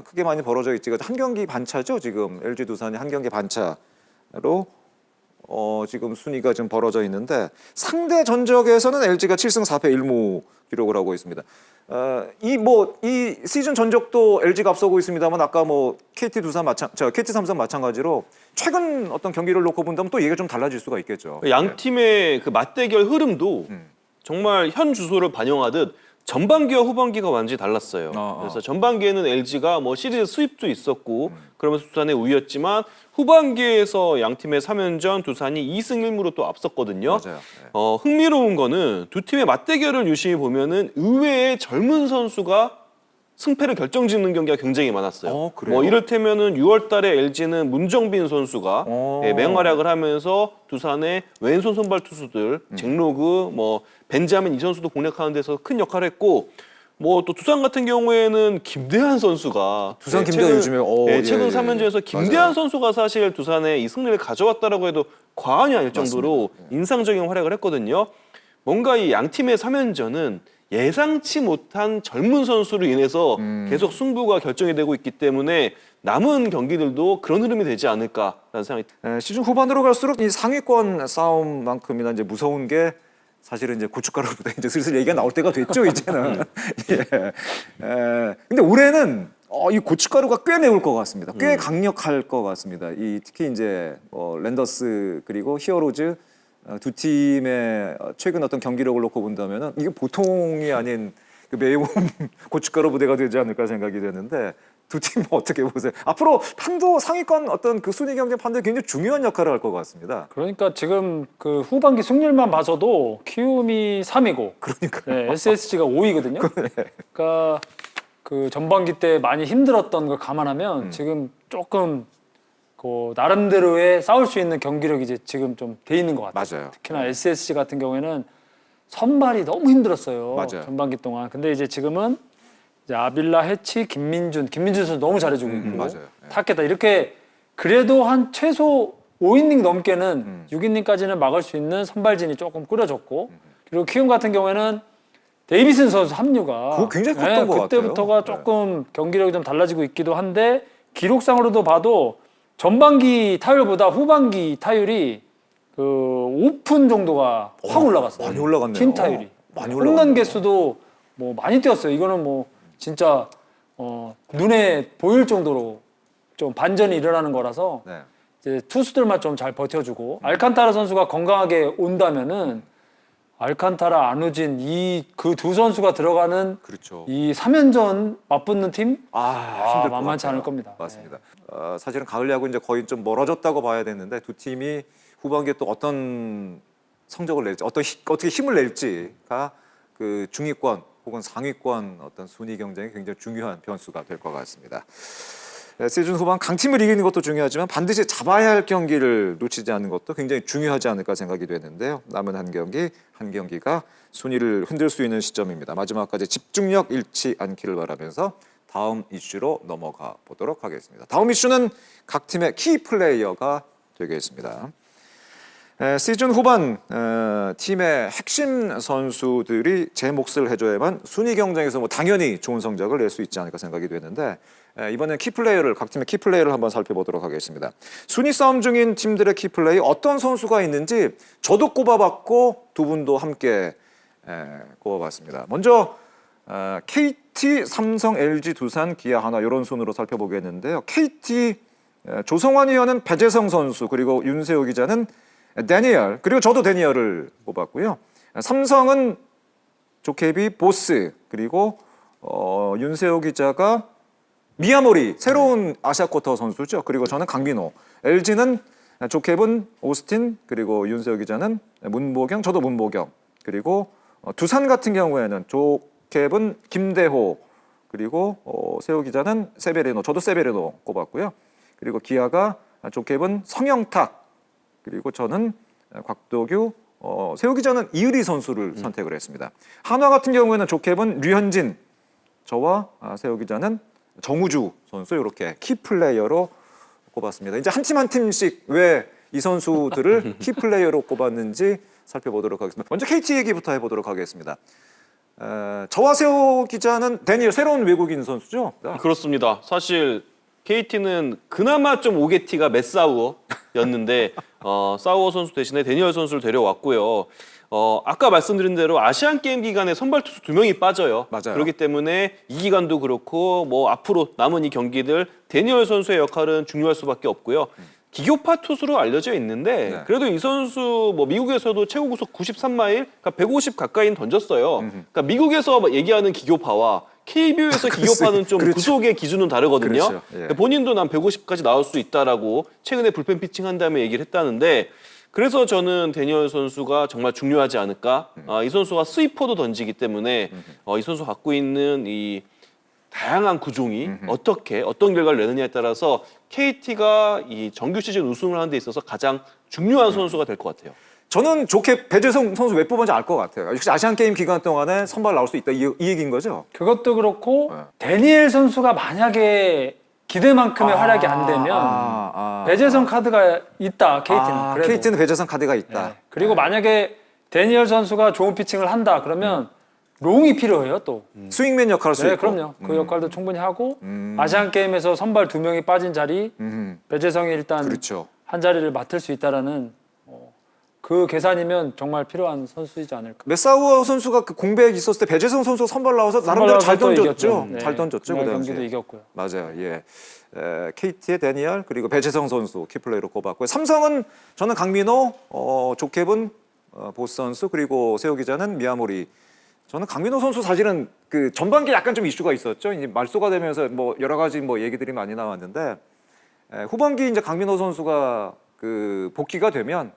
크게 많이 벌어져 있지. 한 경기 반차죠. 지금 LG 두산이 한 경기 반차로 지금 순위가 좀 벌어져 있는데 상대 전적에서는 LG가 7승 4패 1무 기록을 하고 있습니다. 이 시즌 전적도 LG가 앞서고 있습니다만 아까 뭐 KT 삼성 마찬가지로 최근 어떤 경기를 놓고 본다면 또 얘기가 좀 달라질 수가 있겠죠. 양 팀의 그 맞대결 흐름도 정말 현 주소를 반영하듯 전반기와 후반기가 완전히 달랐어요. 그래서 전반기에는 LG가 뭐 시리즈 수입도 있었고 그러면서 두산의 우위였지만 후반기에서 양 팀의 3연전 두산이 2승 1무로 또 앞섰거든요. 맞아요. 네. 흥미로운 거는 두 팀의 맞대결을 유심히 보면은 의외의 젊은 선수가 승패를 결정짓는 경기가 굉장히 많았어요. 그래요? 뭐 이를테면은 6월달에 LG는 문정빈 선수가 맹활약을 하면서 두산의 왼손 선발 투수들 잭로그, 뭐 벤자민 이 선수도 공략하는 데서 큰 역할을 했고, 뭐 또 두산 같은 경우에는 김대한 선수가 두산 김대한 요즘에 최근 예. 3연전에서 김대한 맞아요. 선수가 사실 두산의 이 승리를 가져왔다라고 해도 과언이 아닐 정도로 인상적인 활약을 했거든요. 뭔가 이 양 팀의 3연전은 예상치 못한 젊은 선수로 인해서 계속 승부가 결정이 되고 있기 때문에 남은 경기들도 그런 흐름이 되지 않을까라는 생각이 듭니다. 시즌 후반으로 갈수록 이 상위권 싸움만큼이나 이제 무서운 게 사실은 이제 고춧가루보다 이제 슬슬 얘기가 나올 때가 됐죠 이제는. 예. 근데 올해는 이 고춧가루가 꽤 매울 것 같습니다. 꽤 강력할 것 같습니다. 특히 이제 랜더스 그리고 히어로즈 두 팀의 최근 어떤 경기력을 놓고 본다면은 이게 보통이 아닌 그 매운 고춧가루 부대가 되지 않을까 생각이 되는데 두 팀 어떻게 보세요? 앞으로 판도 상위권 어떤 그 순위 경쟁 판도에 굉장히 중요한 역할을 할 것 같습니다. 그러니까 지금 그 후반기 승률만 봐서도 키움이 3위고 그러니까요. SSG가 5위거든요. 그러니까 그 전반기 때 많이 힘들었던 걸 감안하면 지금 조금 그 나름대로의 싸울 수 있는 경기력이 이제 지금 좀 돼 있는 것 같아요. 맞아요. 특히나 SSG 같은 경우에는 선발이 너무 힘들었어요. 맞아요. 전반기 동안. 근데 이제 지금은 이제 아빌라, 해치, 김민준 선수 너무 잘해주고 있고 맞아요. 네. 타케다 이렇게 그래도 한 최소 5이닝 넘게는 6이닝까지는 막을 수 있는 선발진이 조금 꾸려졌고 그리고 키움 같은 경우에는 데이비슨 선수 합류가 그거 굉장히 컸던 것 같아요. 그때부터가 조금 경기력이 좀 달라지고 있기도 한데 기록상으로도 봐도 전반기 타율보다 후반기 타율이 그 5푼 정도가 확 올라갔어요. 많이 올라갔네요. 팀 타율이. 많이 홈런 올라갔네요. 개수도 뭐 많이 뛰었어요. 이거는 뭐 진짜 눈에 보일 정도로 좀 반전이 일어나는 거라서 네. 이제 투수들만 좀 잘 버텨주고 알칸타라 선수가 건강하게 온다면은 알칸타라, 안우진 이 그 두 선수가 들어가는 그렇죠. 이 3연전 맞붙는 팀 힘들 것 만만치 같아요. 않을 겁니다. 맞습니다. 사실은 가을 야구 이제 거의 좀 멀어졌다고 봐야 되는데 두 팀이 후반기에 또 어떤 성적을 낼지, 어떻게 힘을 낼지가 그 중위권 혹은 상위권 어떤 순위 경쟁이 굉장히 중요한 변수가 될 것 같습니다. 시즌 후반 강팀을 이기는 것도 중요하지만 반드시 잡아야 할 경기를 놓치지 않는 것도 굉장히 중요하지 않을까 생각이 되는데요. 남은 한 경기가 순위를 흔들 수 있는 시점입니다. 마지막까지 집중력 잃지 않기를 바라면서 다음 이슈로 넘어가 보도록 하겠습니다. 다음 이슈는 각 팀의 키 플레이어가 되겠습니다. 시즌 후반 팀의 핵심 선수들이 제 몫을 해줘야만 순위 경쟁에서 뭐 당연히 좋은 성적을 낼 수 있지 않을까 생각이 되는데 이번엔 키플레이어를 각 팀의 키플레이어를 한번 살펴보도록 하겠습니다. 순위 싸움 중인 팀들의 키플레이 어떤 선수가 있는지 저도 꼽아봤고 두 분도 함께 꼽아봤습니다. 먼저 KT, 삼성, LG, 두산, 기아, 하나 이런 순으로 살펴보겠는데요. KT 조성환 위원은 배재성 선수 그리고 윤세호 기자는 데니얼 그리고 저도 데니얼을 꼽았고요. 삼성은 조케비, 보스 그리고 윤세호 기자가 미야모리 새로운 아시아쿼터 선수죠. 그리고 저는 강민호. LG는 조케빈, 오스틴 그리고 윤세호 기자는 문보경, 저도 문보경. 그리고 두산 같은 경우에는 조케빈, 김대호 그리고 세호 기자는 세베리노, 저도 세베리노 꼽았고요. 그리고 기아가 조케빈, 성영탁 그리고 저는 곽도규, 세호 기자는 이의리 선수를 선택을 했습니다. 한화 같은 경우에는 조케빈, 류현진, 저와 세호 기자는 정우주 선수 이렇게 키 플레이어로 꼽았습니다. 이제 한 팀 한 팀씩 왜 이 선수들을 키 플레이어로 꼽았는지 살펴보도록 하겠습니다. 먼저 KT 얘기부터 해보도록 하겠습니다. 저와 세호 기자는 데니얼 새로운 외국인 선수죠? 그렇습니다. 사실 KT는 그나마 좀 오게티가 메사우어였는데 사우어 선수 대신에 데니얼 선수를 데려왔고요. 아까 말씀드린 대로 아시안 게임 기간에 선발 투수 2명이 빠져요. 맞아요. 그렇기 때문에 이 기간도 그렇고 뭐 앞으로 남은 이 경기들 데니얼 선수의 역할은 중요할 수밖에 없고요. 기교파 투수로 알려져 있는데 네. 그래도 이 선수 뭐 미국에서도 최고 구속 93마일, 그러니까 150 가까이는 던졌어요. 그러니까 미국에서 얘기하는 기교파와 KBO에서 기교파는 좀 그렇죠. 구속의 기준은 다르거든요. 그렇죠. 예. 그러니까 본인도 난 150까지 나올 수 있다라고 최근에 불펜 피칭한 다음에 얘기를 했다는데 그래서 저는 데니얼 선수가 정말 중요하지 않을까. 이 선수가 스위퍼도 던지기 때문에 이 선수 갖고 있는 이 다양한 구종이 어떻게 어떤 결과를 내느냐에 따라서 KT가 이 정규 시즌 우승을 하는 데 있어서 가장 중요한 선수가 될 것 같아요. 저는 좋게 배재성 선수 왜 뽑은지 알 것 같아요. 역시 아시안 게임 기간 동안에 선발 나올 수 있다 이 얘기인 거죠? 그것도 그렇고 데니엘 선수가 만약에 기대만큼의 활약이 안 되면 배재성 카드가 있다 KT는. 그래도. KT는 배재성 카드가 있다. 네. 그리고 만약에 데니엘 선수가 좋은 피칭을 한다 그러면 롱이 필요해요 또. 스윙맨 역할을 할 수 네, 있고. 그럼요. 그 역할도 충분히 하고 아시안 게임에서 선발 2명이 빠진 자리 배재성이 일단 그렇죠. 한 자리를 맡을 수 있다라는 그 계산이면 정말 필요한 선수이지 않을까. 메사우어 선수가 그 공백 있었을 때 배재성 선수가 선발 나와서 나름대로 잘 던졌죠. 네. 잘 던졌죠. 그날 그 당시에. 경기도 이겼고요. 맞아요. 예. KT의 데니얼 그리고 배재성 선수 키플레이로 꼽았고요. 삼성은 저는 강민호, 조케빈, 보스 선수 그리고 세호 기자는 미야모리. 저는 강민호 선수 사실은 그 전반기 약간 좀 이슈가 있었죠. 이제 말소가 되면서 뭐 여러 가지 뭐 얘기들이 많이 나왔는데 후반기 이제 강민호 선수가 그 복귀가 되면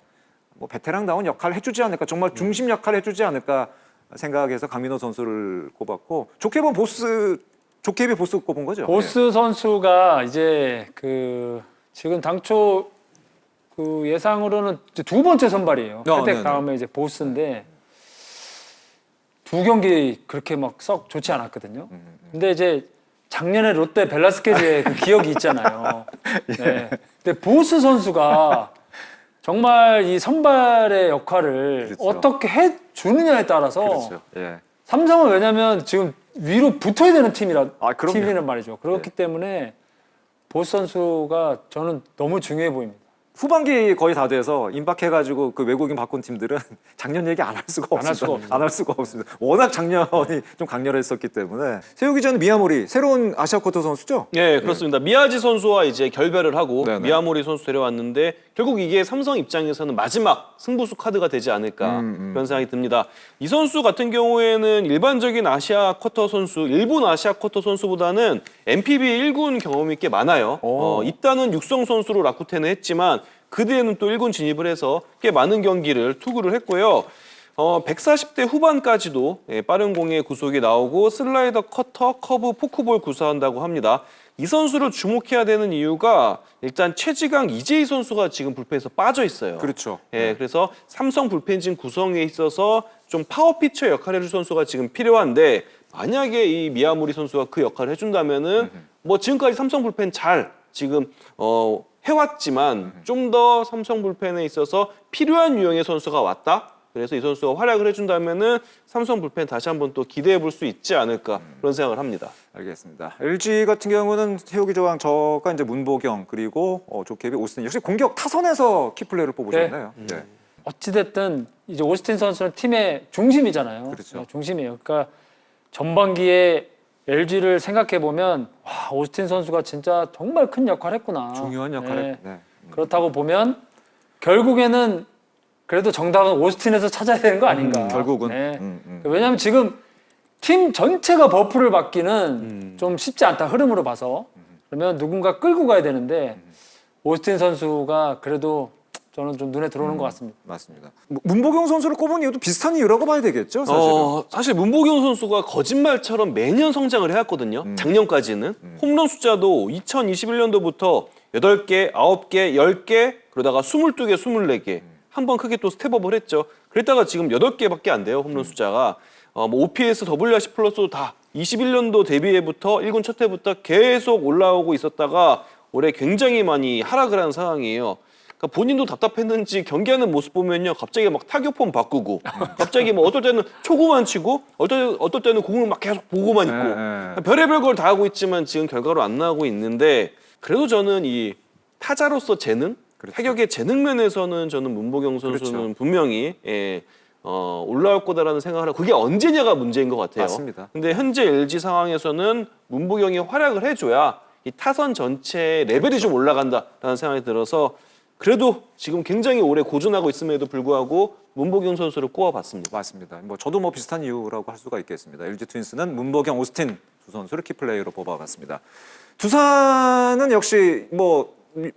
뭐 베테랑다운 역할을 해주지 않을까, 정말 중심 역할을 해주지 않을까 생각해서 강민호 선수를 꼽았고 조케비 보스 꼽은 거죠. 보스 선수가 이제 그 지금 당초 그 예상으로는 이제 2번째 선발이에요. 네네. 패텍 다음에 이제 보스인데 2경기 그렇게 막 썩 좋지 않았거든요. 근데 이제 작년에 롯데 벨라스케즈의 그 기억이 있잖아요. 네. 근데 보스 선수가 정말 이 선발의 역할을 그렇죠. 어떻게 해주느냐에 따라서 그렇죠. 예. 삼성은 왜냐면 지금 위로 붙어야 되는 팀이란 그럼요. 말이죠. 그렇기 때문에 보스 선수가 저는 너무 중요해 보입니다. 후반기 거의 다 돼서 임박해가지고 그 외국인 바꾼 팀들은 작년 얘기 안 할 수가 없습니다. 안 할 수가 없습니다. 워낙 작년이 좀 강렬했었기 때문에. 세우 기자는 미야모리 새로운 아시아쿼터 선수죠? 네, 그렇습니다. 미야지 선수와 이제 결별을 하고 네네. 미야모리 선수 데려왔는데 결국 이게 삼성 입장에서는 마지막 승부수 카드가 되지 않을까 그런 생각이 듭니다. 이 선수 같은 경우에는 일반적인 아시아 쿼터 선수, 일본 아시아 쿼터 선수보다는 NPB 1군 경험이 꽤 많아요. 이따는 육성 선수로 라쿠텐을 했지만 그 뒤에는 또 1군 진입을 해서 꽤 많은 경기를 투구를 했고요. 140대 후반까지도 빠른 공의 구속이 나오고 슬라이더, 커터, 커브, 포크볼 구사한다고 합니다. 이 선수를 주목해야 되는 이유가 일단 최지강, 이재희 선수가 지금 불펜에서 빠져 있어요. 그렇죠. 예, 그래서 삼성 불펜진 구성에 있어서 좀 파워 피처 역할을 해줄 선수가 지금 필요한데 만약에 이 미야모리 선수가 그 역할을 해준다면은 뭐 지금까지 삼성 불펜 잘 지금 해왔지만 좀 더 삼성 불펜에 있어서 필요한 유형의 선수가 왔다. 그래서 이 선수가 활약을 해준다면은 삼성 불펜 다시 한번 또 기대해 볼 수 있지 않을까 그런 생각을 합니다. 알겠습니다. LG 같은 경우는 태욱이 저랑 저가 이제 문보경 그리고 조케비 오스틴 역시 공격 타선에서 키플레이를 뽑으셨네요. 네. 어찌됐든 이제 오스틴 선수는 팀의 중심이잖아요. 그렇죠. 네, 중심이에요. 그러니까 전반기에 LG를 생각해 보면 와, 오스틴 선수가 진짜 정말 큰 역할을 했구나. 중요한 역할을. 네. 네. 그렇다고 보면 결국에는 그래도 정답은 오스틴에서 찾아야 되는 거 아닌가. 결국은. 네. 왜냐하면 지금 팀 전체가 버프를 받기는 좀 쉽지 않다. 흐름으로 봐서. 그러면 누군가 끌고 가야 되는데 오스틴 선수가 그래도 저는 좀 눈에 들어오는 것 같습니다. 맞습니다. 문보경 선수를 꼽은 이유도 비슷한 이유라고 봐야 되겠죠, 사실은. 사실 문보경 선수가 거짓말처럼 매년 성장을 해왔거든요. 작년까지는. 홈런 숫자도 2021년도부터 8개, 9개, 10개, 그러다가 22개, 24개. 한 번 크게 또 스텝업을 했죠. 그랬다가 지금 8개밖에 안 돼요, 홈런 숫자가. 뭐 OPS, WRC 플러스도 다 21년도 데뷔해부터 1군 첫 해부터 계속 올라오고 있었다가 올해 굉장히 많이 하락을 한 상황이에요. 그러니까 본인도 답답했는지 경기하는 모습 보면요, 갑자기 막 타격폼 바꾸고, 갑자기 뭐 어떨 때는 초구만 치고, 어떨 때는 공을 막 계속 보고만 있고, 별의별 걸 다 하고 있지만 지금 결과로 안 나오고 있는데, 그래도 저는 이 타자로서 재능, 타격의 재능 면에서는 저는 문보경 선수는 분명히 올라올 거다라는 생각을 하고, 그게 언제냐가 문제인 것 같아요. 맞습니다. 근데 현재 LG 상황에서는 문보경이 활약을 해줘야 이 타선 전체의 레벨이 좀 올라간다라는 생각이 들어서 그래도 지금 굉장히 오래 고전하고 있음에도 불구하고 문보경 선수를 꼽아봤습니다. 맞습니다. 뭐 저도 뭐 비슷한 이유라고 할 수가 있겠습니다. LG 트윈스는 문보경, 오스틴 두 선수를 키플레이어로 뽑아봤습니다. 두산은 역시 뭐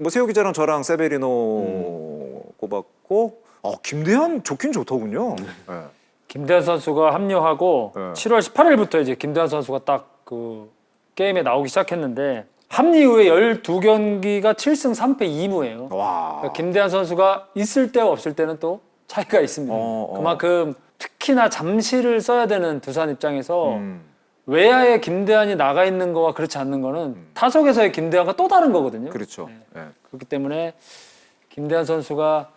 세호 기자랑 저랑 세베리노 꼽았고, 김대현 좋긴 좋더군요. 네. 김대한 선수가 합류하고 네. 7월 18일부터 이제 김대한 선수가 딱 그 게임에 나오기 시작했는데 합류 이후에 12경기가 7승 3패 2무예요. 와. 그러니까 김대한 선수가 있을 때와 없을 때는 또 차이가 있습니다. 그만큼 특히나 잠시를 써야 되는 두산 입장에서 외야에 김대한이 나가 있는 거와 그렇지 않는 거는 타석에서의 김대한과 또 다른 거거든요. 그렇죠. 네. 그렇기 때문에 김대한 선수가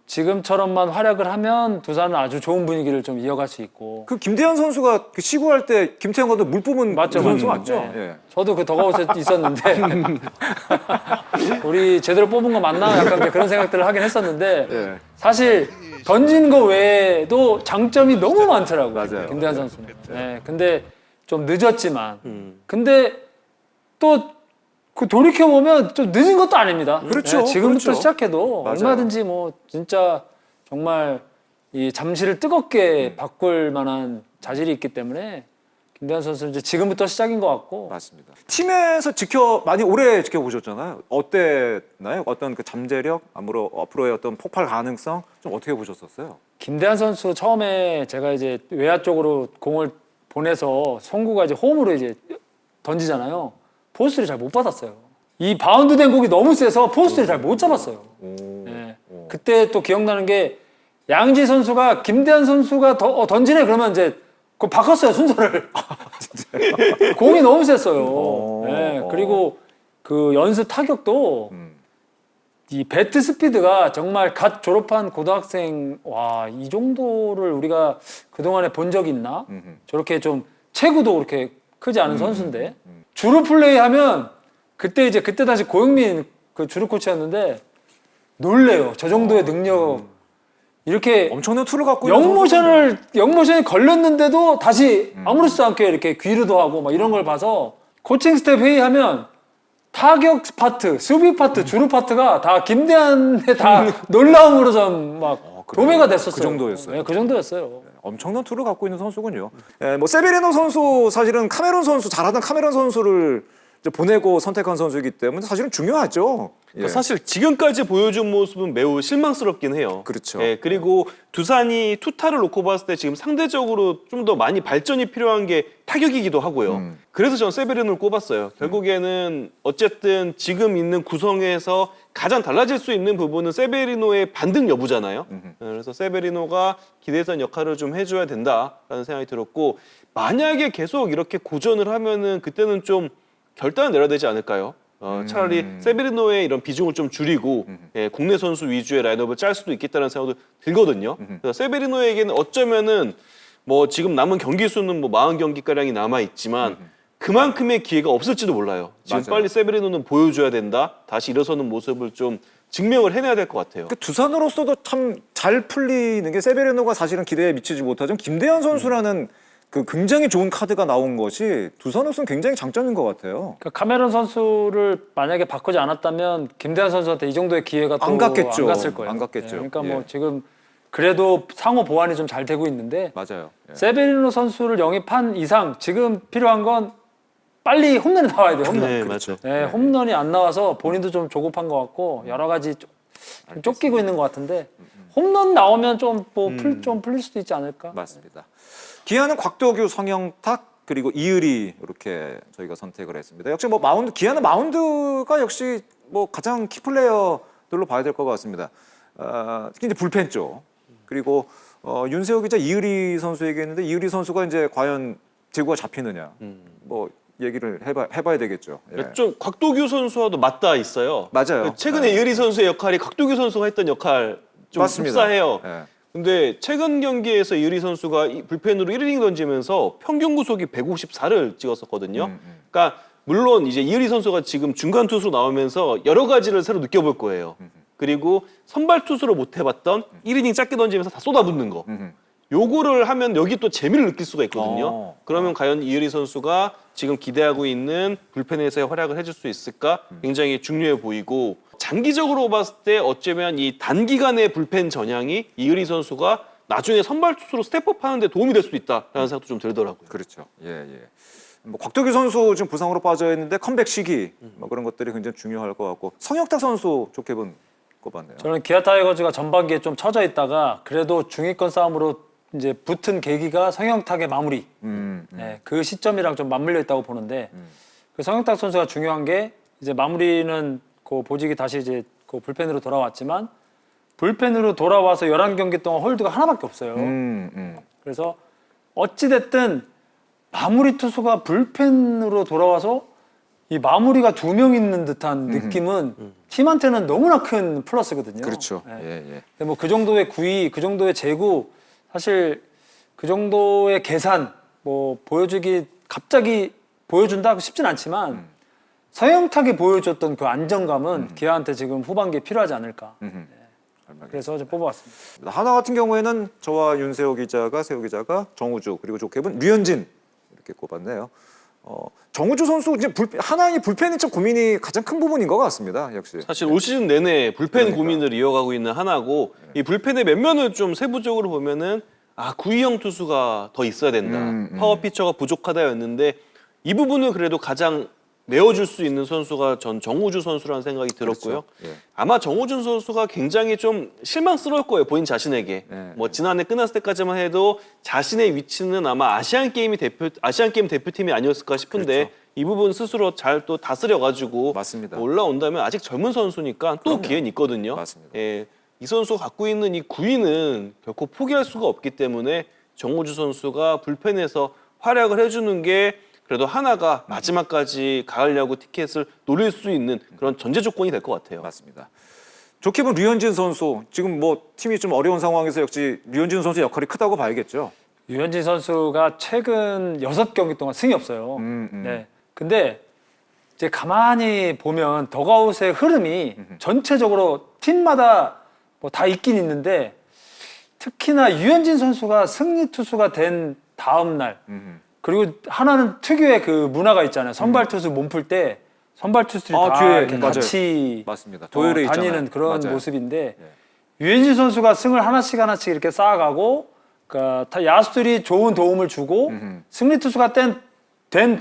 지금처럼만 활약을 하면 두산은 아주 좋은 분위기를 좀 이어갈 수 있고. 그 김대현 선수가 그 시구할 때 김태형 감독 물 뿜은 맞죠, 그 선수 맞죠. 맞죠? 네. 예. 저도 그 더가웃에 있었는데 우리 제대로 뽑은 거 맞나? 약간 이제 그런 생각들을 하긴 했었는데 예. 사실 던진 거 외에도 장점이 너무 많더라고요. 맞아요. 김대한 선수는. 네, 근데 좀 늦었지만 근데 또 그 돌이켜 보면 좀 늦은 것도 아닙니다. 그렇죠, 네, 지금부터 그렇죠. 시작해도 맞아요. 얼마든지 뭐 진짜 정말 이 잠시를 뜨겁게 바꿀 만한 자질이 있기 때문에 김대한 선수는 이제 지금부터 시작인 것 같고. 맞습니다. 팀에서 많이 오래 지켜보셨잖아요. 어땠나요? 어떤 그 잠재력, 앞으로의 어떤 폭발 가능성 좀 어떻게 보셨었어요? 김대한 선수 처음에 제가 이제 외야 쪽으로 공을 보내서 송구가 이제 홈으로 이제 던지잖아요. 포스를 잘 못 받았어요. 이 바운드된 공이 너무 세서 포스를 잘 못 잡았어요. 네. 그때 또 기억나는 게 양지 선수가 김대한 선수가 던지네 그러면 이제 그 바꿨어요 순서를. 공이 너무 셌어요. 네. 그리고 그 연습 타격도 이 배트 스피드가 정말 갓 졸업한 고등학생 와 이 정도를 우리가 그동안에 본 적이 있나? 저렇게 좀 체구도 그렇게 크지 않은 선수인데 주루 플레이하면 그때 당시 고영민 그 주루 코치였는데 놀래요. 저 정도의 능력 이렇게 엄청난 툴을 갖고 있는 영모션이 걸렸는데도 다시 아무렇지도 않게 이렇게 귀르도 하고 막 이런 걸 봐서 코칭 스텝 회의하면 타격 파트, 수비 파트, 주루 파트가 다 김대한의 다 놀라움으로 좀 막 도매가 됐었어요. 그 정도였어요. 네, 그 정도였어요. 엄청난 툴을 갖고 있는 선수군요. 뭐 세베리노 선수 사실은 잘하던 카메론 선수를 이제 보내고 선택한 선수이기 때문에 사실은 중요하죠. 예. 사실 지금까지 보여준 모습은 매우 실망스럽긴 해요. 그렇죠. 예, 그리고 두산이 투타를 놓고 봤을 때 지금 상대적으로 좀 더 많이 발전이 필요한 게 타격이기도 하고요. 그래서 저는 세베리노를 꼽았어요. 결국에는 어쨌든 지금 있는 구성에서 가장 달라질 수 있는 부분은 세베리노의 반등 여부잖아요. 그래서 세베리노가 기대했던 역할을 좀 해줘야 된다라는 생각이 들었고 만약에 계속 이렇게 고전을 하면은 그때는 좀 결단을 내려야 되지 않을까요? 차라리 세베리노의 이런 비중을 좀 줄이고 국내 선수 위주의 라인업을 짤 수도 있겠다는 생각도 들거든요. 그래서 세베리노에게는 어쩌면은 뭐 지금 남은 경기 수는 뭐 40경기가량이 남아 있지만 그만큼의 기회가 없을지도 몰라요. 지금 맞아요. 빨리 세베리노는 보여줘야 된다. 다시 일어서는 모습을 좀 증명을 해내야 될 것 같아요. 그 두산으로서도 참 잘 풀리는 게 세베리노가 사실은 기대에 미치지 못하지만 김대현 선수라는 그 굉장히 좋은 카드가 나온 것이 두산으로서는 굉장히 장점인 것 같아요. 그러니까 카메론 선수를 만약에 바꾸지 않았다면 김대한 선수한테 이 정도의 기회가 또 안 갔겠죠. 안 갔을 거예요. 안 갔겠죠. 그러니까 뭐 예. 지금 그래도 상호 보완이 좀 잘 되고 있는데 맞아요. 예. 세베리노 선수를 영입한 이상 지금 필요한 건 빨리 홈런이 나와야 돼요. 홈런. 네, 맞죠. 네, 홈런이 안 나와서 본인도 좀 조급한 것 같고 여러 가지 좀 쫓기고 있는 것 같은데 홈런 나오면 좀 좀 풀릴 수도 있지 않을까? 맞습니다. 기아는 곽도규, 성영탁 그리고 이의리 이렇게 저희가 선택을 했습니다. 역시 뭐 마운드 기아는 마운드가 역시 뭐 가장 키 플레이어들로 봐야 될 것 같습니다. 특히 이제 불펜 쪽 그리고 윤세호 기자 이의리 선수에게 했는데 이의리 선수가 이제 과연 제구가 잡히느냐 뭐 얘기를 해봐야 되겠죠. 예. 좀 곽도규 선수와도 맞닿아 있어요. 맞아요. 최근에 네. 이의리 선수의 역할이 곽도규 선수가 했던 역할 좀 맞습니다. 흡사해요. 예. 근데 최근 경기에서 이의리 선수가 불펜으로 1이닝 던지면서 평균 구속이 154를 찍었었거든요. 그러니까 물론 이제 이의리 선수가 지금 중간 투수로 나오면서 여러 가지를 새로 느껴볼 거예요. 그리고 선발 투수로 못 해봤던 1이닝 짧게 던지면서 다 쏟아붓는 거. 요거를 하면 여기 또 재미를 느낄 수가 있거든요. 그러면 과연 이의리 선수가 지금 기대하고 있는 불펜에서의 활약을 해줄 수 있을까? 굉장히 중요해 보이고 장기적으로 봤을 때 어쩌면 이 단기간의 불펜 전향이 이의리 선수가 나중에 선발 투수로 스텝업 하는데 도움이 될 수도 있다라는 생각도 좀 들더라고요. 그렇죠. 예, 예. 뭐 곽도규 선수 지금 부상으로 빠져 있는데 컴백 시기 뭐 그런 것들이 굉장히 중요할 것 같고 성혁탁 선수 좋게 꼽았네요. 저는 기아 타이거즈가 전반기에 좀 처져 있다가 그래도 중위권 싸움으로 이제 붙은 계기가 성영탁의 마무리. 네, 그 시점이랑 좀 맞물려 있다고 보는데 그 성영탁 선수가 중요한 게 이제 마무리는 그 보직이 다시 이제 그 불펜으로 돌아왔지만 불펜으로 돌아와서 11경기 동안 홀드가 하나밖에 없어요. 그래서 어찌 됐든 마무리 투수가 불펜으로 돌아와서 이 마무리가 2명 있는 듯한 느낌은 팀한테는 너무나 큰 플러스거든요. 그렇죠. 네. 예, 예. 근데 뭐 그 정도의 구위, 그 정도의 재구, 사실 그 정도의 계산 뭐 보여주기 갑자기 보여준다 쉽진 않지만 서영탁이 보여줬던 그 안정감은 기아한테 지금 후반기에 필요하지 않을까. 네. 그래서 좀 뽑아왔습니다. 하나 같은 경우에는 저와 윤세호 기자가 세호 기자가 정우주 그리고 좋게는 류현진 이렇게 꼽았네요. 정우주 선수 이제 하나의 불펜이 좀 고민이 가장 큰 부분인 것 같습니다. 역시. 사실 올 시즌 내내 불펜 그러니까. 고민을 이어가고 있는 하나고 이 불펜의 면면을 좀 세부적으로 보면은 구위형 투수가 더 있어야 된다. 파워 피처가 부족하다였는데 이 부분을 그래도 가장 메워줄 수 있는 선수가 전 정우주 선수라는 생각이 들었고요. 그렇죠. 예. 아마 정우준 선수가 굉장히 좀 실망스러울 거예요. 본인 자신에게. 네, 뭐 지난해 끝났을 때까지만 해도 자신의 위치는 아마 아시안 게임 대표팀이 아니었을까 싶은데 그렇죠. 이 부분 스스로 잘 또 다스려 가지고 맞습니다. 올라온다면 아직 젊은 선수니까 또 기회는 있거든요. 맞습니다. 예, 이 선수가 갖고 있는 이 구위는 결코 포기할 수가 없기 때문에 정우주 선수가 불펜에서 활약을 해주는 게 그래도 하나가 마지막까지 가을 야구 티켓을 노릴 수 있는 그런 전제 조건이 될 것 같아요. 맞습니다. 좋게 보면 류현진 선수 지금 뭐 팀이 좀 어려운 상황에서 역시 류현진 선수 역할이 크다고 봐야겠죠. 유현진 선수가 최근 6경기 동안 승이 없어요. 네. 근데 이제 가만히 보면 더가웃의 흐름이 전체적으로 팀마다 뭐 다 있긴 있는데 특히나 유현진 선수가 승리 투수가 된 다음 날 그리고 하나는 특유의 그 문화가 있잖아요. 선발 투수 몸풀 때 선발 투수들이 다 뒤에 이렇게 맞아요. 같이 맞습니다. 도열에 다니는 있잖아요. 그런 맞아요. 모습인데 유현진 선수가 승을 하나씩 이렇게 쌓아가고 그러니까 야수들이 좋은 도움을 주고 승리 투수가 된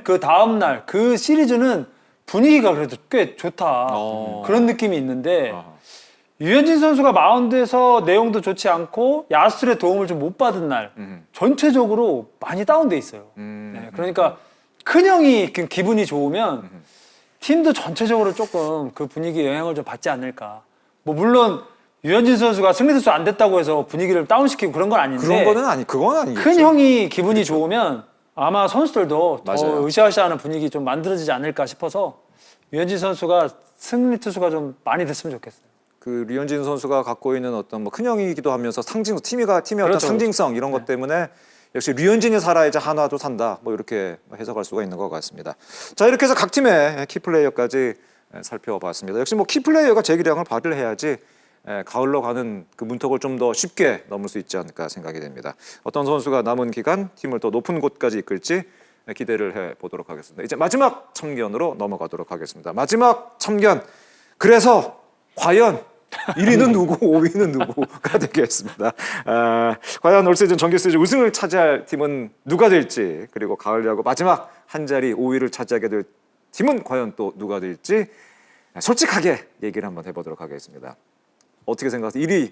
그 다음 날 그 시리즈는 분위기가 그래도 꽤 좋다 그런 느낌이 있는데 유현진 선수가 마운드에서 내용도 좋지 않고 야수들의 도움을 좀 못 받은 날 전체적으로 많이 다운돼 있어요. 네, 그러니까 큰 형이 기분이 좋으면 팀도 전체적으로 조금 그 분위기에 영향을 좀 받지 않을까. 뭐 물론 유현진 선수가 승리 투수 안 됐다고 해서 분위기를 다운시키고 그런 건 아닌데 그런 거는 그건 아니겠죠. 큰 형이 기분이 좋으면 아마 선수들도 맞아요. 더 으쌰으쌰하는 분위기 좀 만들어지지 않을까 싶어서 유현진 선수가 승리 투수가 좀 많이 됐으면 좋겠어요. 그 류현진 선수가 갖고 있는 어떤 뭐 큰형이기도 하면서 팀의 어떤 그렇죠, 상징성 이런 것 때문에 역시 류현진이 살아야지 한화도 산다. 뭐 이렇게 해석할 수가 있는 것 같습니다. 자, 이렇게 해서 각 팀의 키플레이어까지 살펴봤습니다. 역시 뭐 키플레이어가 재기량을 발휘해야지 가을로 가는 그 문턱을 좀 더 쉽게 넘을 수 있지 않을까 생각이 됩니다. 어떤 선수가 남은 기간 팀을 더 높은 곳까지 이끌지 기대를 해보도록 하겠습니다. 이제 마지막 참견으로 넘어가도록 하겠습니다. 마지막 참견. 그래서 과연 1위는 누구, 5위는 누구가 되겠습니다. 과연 올 시즌 정규 시즌 우승을 차지할 팀은 누가 될지, 그리고 가을 야구 마지막 한 자리 5위를 차지하게 될 팀은 과연 또 누가 될지 솔직하게 얘기를 한번 해보도록 하겠습니다. 어떻게 생각하세요? 1위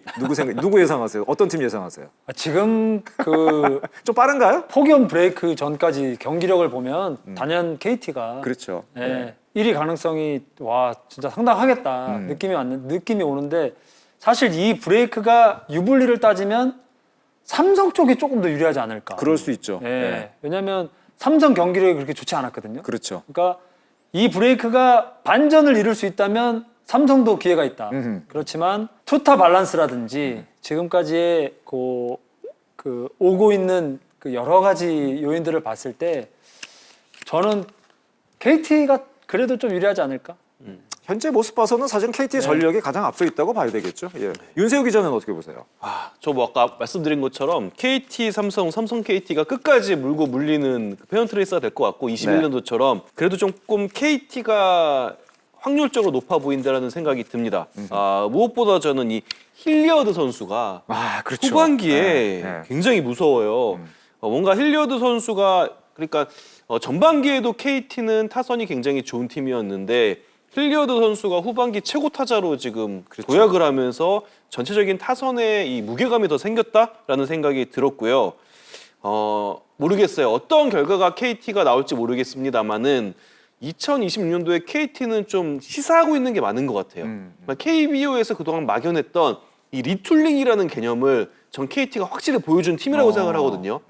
누구 예상하세요? 어떤 팀 예상하세요? 지금 그 좀 빠른가요? 폭염 브레이크 전까지 경기력을 보면 단연 KT가 그렇죠. 1위 가능성이 와 진짜 상당하겠다 느낌이 오는데 사실 이 브레이크가 유불리를 따지면 삼성 쪽이 조금 더 유리하지 않을까. 그럴 수 있죠. 왜냐하면 삼성 경기력이 그렇게 좋지 않았거든요. 그렇죠. 그러니까 이 브레이크가 반전을 이룰 수 있다면 삼성도 기회가 있다. 그렇지만 투타 밸런스라든지 지금까지의 그 오고 있는 그 여러 가지 요인들을 봤을 때 저는 KT가 그래도 좀 유리하지 않을까? 현재 모습 봐서는 사실은 KT의 전력이 가장 앞서 있다고 봐야 되겠죠. 윤세호 기자는 어떻게 보세요? 저 뭐 아까 말씀드린 것처럼 KT, 삼성 KT가 끝까지 물고 물리는 그 페넌트 레이스가 될 것 같고 21년도처럼 그래도 조금 KT가 확률적으로 높아 보인다라는 생각이 듭니다. 무엇보다 저는 이 힐리어드 선수가 그렇죠. 후반기에 굉장히 무서워요. 뭔가 힐리어드 선수가 그러니까 전반기에도 KT는 타선이 굉장히 좋은 팀이었는데 힐리어드 선수가 후반기 최고 타자로 지금 도약을 하면서 전체적인 타선에 이 무게감이 더 생겼다라는 생각이 들었고요. 모르겠어요. 어떤 결과가 KT가 나올지 모르겠습니다만은 2026년도에 KT는 좀 시사하고 있는 게 많은 것 같아요. KBO에서 그동안 막연했던 이 리툴링이라는 개념을 전 KT가 확실히 보여준 팀이라고 생각을 하거든요.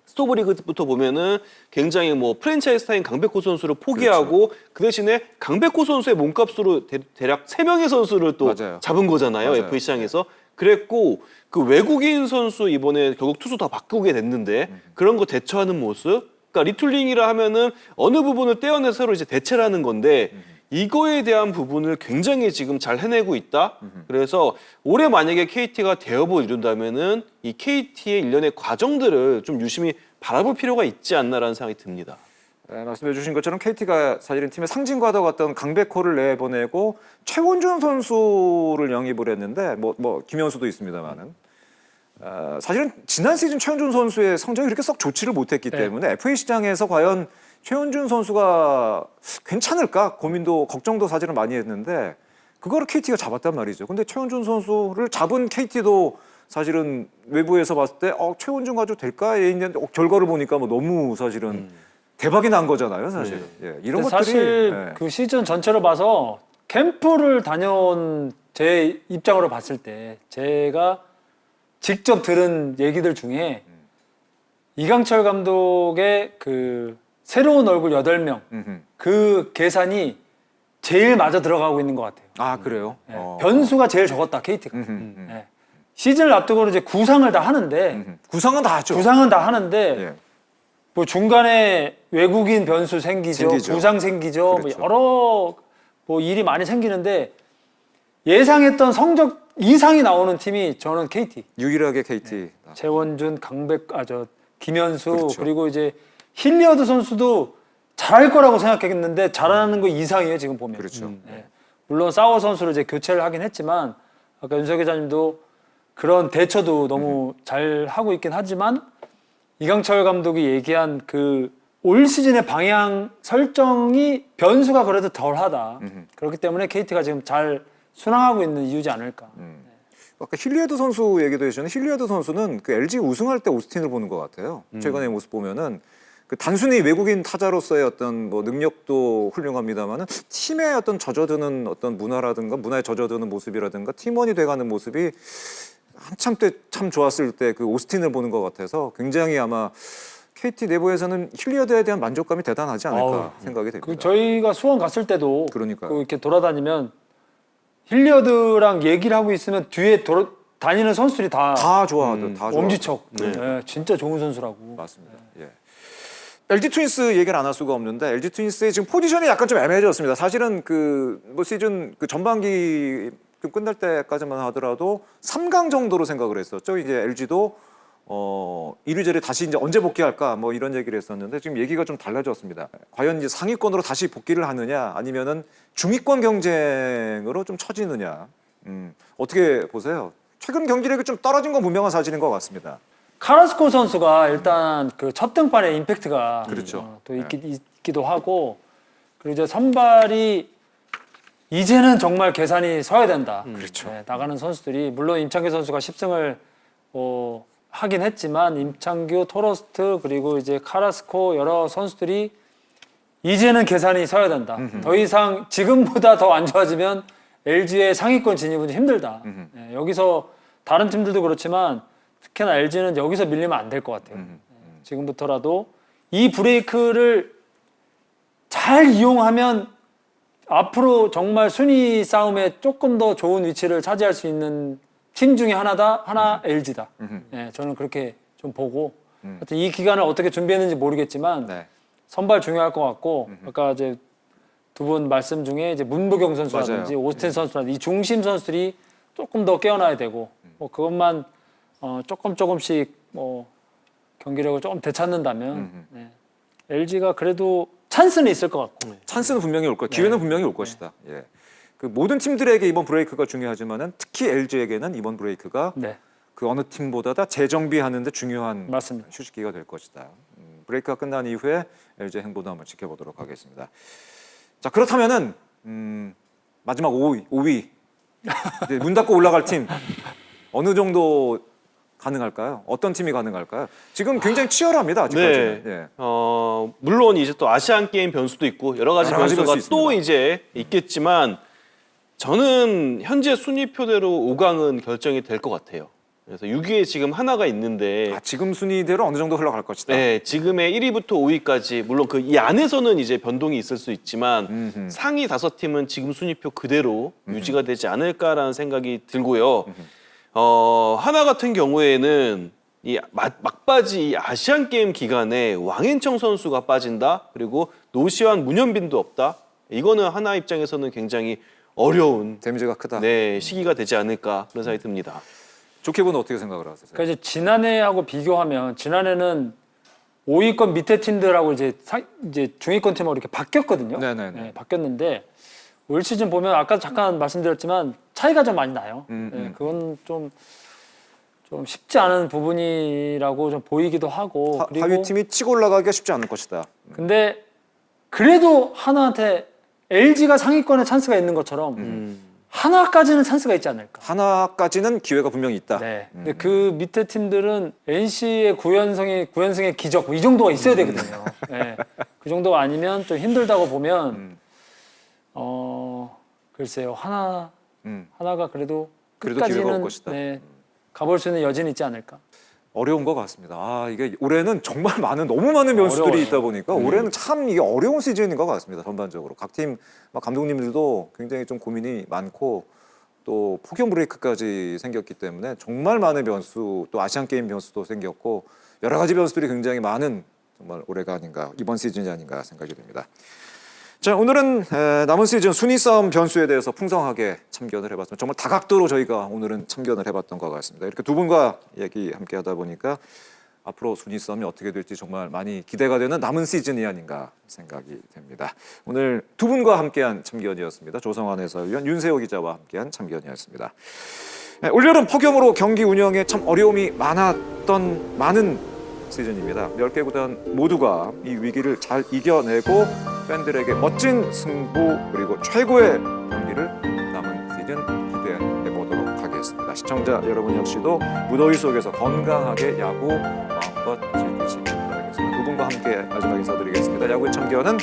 스토브리그부터 보면은 굉장히 뭐 프랜차이즈 타인 강백호 선수를 포기하고 그 대신에 강백호 선수의 몸값으로 대략 3명의 선수를 또 맞아요. 잡은 거잖아요. 맞아요. FA 시장에서. 그랬고 그 외국인 선수 이번에 결국 투수 다 바꾸게 됐는데 그런 거 대처하는 모습. 그러니까 리툴링이라 하면은 어느 부분을 떼어내서 새로 이제 대체를 하는 건데 이거에 대한 부분을 굉장히 지금 잘 해내고 있다. 그래서 올해 만약에 KT가 대업을 이룬다면은 이 KT의 일련의 과정들을 좀 유심히 바라볼 필요가 있지 않나라는 생각이 듭니다. 말씀해 주신 것처럼 KT가 사실은 팀의 상징과도 같던 강백호를 내보내고 최원준 선수를 영입을 했는데 뭐 김현수도 있습니다만은 사실은 지난 시즌 최원준 선수의 성적이 그렇게 썩 좋지를 못했기 때문에 FA 시장에서 과연 최원준 선수가 괜찮을까 고민도 걱정도 사실은 많이 했는데 그거를 KT가 잡았단 말이죠. 근데 최원준 선수를 잡은 KT도 사실은 외부에서 봤을 때 최원준 가지고 될까? 있는데 결과를 보니까 뭐 너무 사실은 대박이 난 거잖아요, 사실. 이런 것들이 사실 그 시즌 전체를 봐서 캠프를 다녀온 제 입장으로 봤을 때 제가 직접 들은 얘기들 중에 이강철 감독의 그 새로운 얼굴 8명 그 계산이 제일 맞아 들어가고 있는 것 같아요. 그래요? 변수가 제일 적었다 KT가. 시즌을 앞두고는 이제 구상을 다 하는데 구상은 다 하죠. 구상은 다 하는데 뭐 중간에 외국인 변수 생기죠. 부상 생기죠. 그렇죠. 뭐 여러 뭐 일이 많이 생기는데 예상했던 성적 이상이 나오는 팀이 저는 KT. 유일하게 KT. 최원준, 김현수 그렇죠. 그리고 이제 힐리어드 선수도 잘할 거라고 생각했는데 잘하는 거 이상이에요 지금 보면. 그렇죠. 물론 사워 선수를 이제 교체를 하긴 했지만 아까 윤석 기자님도 그런 대처도 너무 잘 하고 있긴 하지만 이강철 감독이 얘기한 그 올 시즌의 방향 설정이 변수가 그래도 덜하다. 그렇기 때문에 KT가 지금 잘 순항하고 있는 이유지 않을까. 아까 힐리어드 선수 얘기도 해주셨는데 힐리어드 선수는 그 LG 우승할 때 오스틴을 보는 것 같아요. 최근의 모습 보면은 그 단순히 외국인 타자로서의 어떤 뭐 능력도 훌륭합니다만은 팀에 어떤 젖어드는 어떤 문화라든가 문화에 젖어드는 모습이라든가 팀원이 돼가는 모습이 한참 때 참 좋았을 때 그 오스틴을 보는 것 같아서 굉장히 아마 KT 내부에서는 힐리어드에 대한 만족감이 대단하지 않을까 아우, 생각이 됩니다. 그 저희가 수원 갔을 때도 그러니까요. 그 이렇게 돌아다니면 힐리어드랑 얘기를 하고 있으면 뒤에 다니는 선수들이 다 다 좋아하던 다 좋아. 엄지척. 네, 진짜 좋은 선수라고. 맞습니다. 예. LG 트윈스 얘기를 안 할 수가 없는데 LG 트윈스의 지금 포지션이 약간 좀 애매해졌습니다. 사실은 그 뭐 시즌 그 전반기 끝날 때까지만 하더라도 3강 정도로 생각을 했었죠. 이제 LG도 1위 자리에 다시 이제 언제 복귀할까 뭐 이런 얘기를 했었는데 지금 얘기가 좀 달라졌습니다. 과연 이제 상위권으로 다시 복귀를 하느냐 아니면은 중위권 경쟁으로 좀 처지느냐. 어떻게 보세요? 최근 경기력이 좀 떨어진 건 분명한 사실인 것 같습니다. 카라스코 선수가 일단 그 첫 등판에 임팩트가 그렇죠. 또 있기도 하고 그리고 이제 선발이 이제는 정말 계산이 서야 된다. 그렇죠. 네, 나가는 선수들이 물론 임창규 선수가 10승을 하긴 했지만 임창규, 토러스트 그리고 이제 카라스코 여러 선수들이 이제는 계산이 서야 된다. 더 이상 지금보다 더 안 좋아지면 LG의 상위권 진입은 힘들다. 네, 여기서 다른 팀들도 그렇지만 특히나 LG는 여기서 밀리면 안 될 것 같아요. 지금부터라도 이 브레이크를 잘 이용하면 앞으로 정말 순위 싸움에 조금 더 좋은 위치를 차지할 수 있는 팀 중에 하나 LG다. 네, 저는 그렇게 좀 보고 하여튼 이 기간을 어떻게 준비했는지 모르겠지만 네. 선발 중요할 것 같고 아까 이제 두 분 말씀 중에 이제 문보경 선수라든지 맞아요. 오스틴 선수라든지 이 중심 선수들이 조금 더 깨어나야 되고 뭐 그것만 조금씩 뭐 경기력을 조금 되찾는다면 네. LG가 그래도 찬스는 있을 것 같고 찬스는 분명히 올 거야. 기회는 분명히 올 것이다. 예. 그 모든 팀들에게 이번 브레이크가 중요하지만은 특히 LG에게는 이번 브레이크가 네. 그 어느 팀보다 다 재정비하는데 중요한 맞습니다. 휴식기가 될 것이다. 브레이크가 끝난 이후에 LG의 행보도 한번 지켜보도록 하겠습니다. 자 그렇다면은 마지막 5위 이제 문 닫고 올라갈 팀 어느 정도 가능할까요? 어떤 팀이 가능할까요? 지금 굉장히 치열합니다. 아직까지는. 네. 예. 물론 이제 또 아시안 게임 변수도 있고 여러 가지 여러 가지 변수가 변수 또 있습니다. 이제 있겠지만 저는 현재 순위표대로 5강은 결정이 될 것 같아요. 그래서 6위에 지금 하나가 있는데 지금 순위대로 어느 정도 흘러갈 것이다. 네, 지금의 1위부터 5위까지 물론 그 이 안에서는 이제 변동이 있을 수 있지만 상위 5팀은 지금 순위표 그대로 유지가 되지 않을까라는 생각이 들고요. 하나 같은 경우에는 이 막바지 아시안 게임 기간에 왕앤청 선수가 빠진다. 그리고 노시환, 문현빈도 없다. 이거는 하나 입장에서는 굉장히 어려운 데미지가 크다. 네, 시기가 되지 않을까 그런 생각이 듭니다. 좋게 보는 어떻게 생각을 하세요? 그러니까 이제 지난해하고 비교하면 지난해는 5위권 밑에 팀들하고 이제 중위권 팀하고 이렇게 바뀌었거든요. 네네네. 네, 바뀌었는데 올 시즌 보면 아까 잠깐 말씀드렸지만 차이가 좀 많이 나요. 네, 그건 좀 쉽지 않은 부분이라고 좀 보이기도 하고 그리고 하위 팀이 치고 올라가기가 쉽지 않을 것이다. 근데 그래도 하나한테 LG가 상위권에 찬스가 있는 것처럼 하나까지는 찬스가 있지 않을까. 하나까지는 기회가 분명히 있다. 네. 근데 그 밑에 팀들은 NC의 9연승의 기적 뭐이 정도가 있어야 되거든요. 네. 그 정도가 아니면 좀 힘들다고 보면 글쎄요 하나가 그래도 그래도 기회가 올 끝까지는 것이다. 네, 가볼 수 있는 여지는 있지 않을까. 어려운 것 같습니다. 이게 올해는 정말 너무 많은 변수들이 어려워요. 있다 보니까 올해는 참 이게 어려운 시즌인 것 같습니다. 전반적으로 각 팀 감독님들도 굉장히 좀 고민이 많고 또 폭염 브레이크까지 생겼기 때문에 정말 많은 변수 또 아시안 게임 변수도 생겼고 여러 가지 변수들이 굉장히 많은 정말 올해가 아닌가 이번 시즌이 아닌가 생각이 듭니다. 자 오늘은 남은 시즌 순위 싸움 변수에 대해서 풍성하게 참견을 해봤습니다. 정말 다각도로 저희가 오늘은 참견을 해봤던 것 같습니다. 이렇게 두 분과 얘기 함께 하다 보니까 앞으로 순위 싸움이 어떻게 될지 정말 많이 기대가 되는 남은 시즌이 아닌가 생각이 됩니다. 오늘 두 분과 함께한 참견이었습니다. 조성환 해설위원, 윤세호 기자와 함께한 참견이었습니다. 올여름 폭염으로 경기 운영에 참 어려움이 많은 시즌입니다. 10개 구단 모두가 이 위기를 잘 이겨내고 팬들에게 멋진 승부 그리고 최고의 경기를 남은 시즌 기대해 보도록 하겠습니다. 시청자 여러분 역시도 무더위 속에서 건강하게 야구 마음껏 즐기시기 바라겠습니다. 분과 함께 마지막 인사드리겠습니다. 야구의 참견은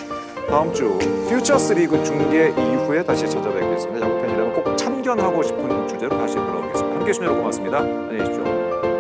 다음 주 퓨처스 리그 중계 이후에 다시 찾아뵙겠습니다. 야구 팬이라면 꼭 참견하고 싶은 주제로 다시 돌아오겠습니다. 함께해 주신 여러분 고맙습니다. 안녕히 계십시오.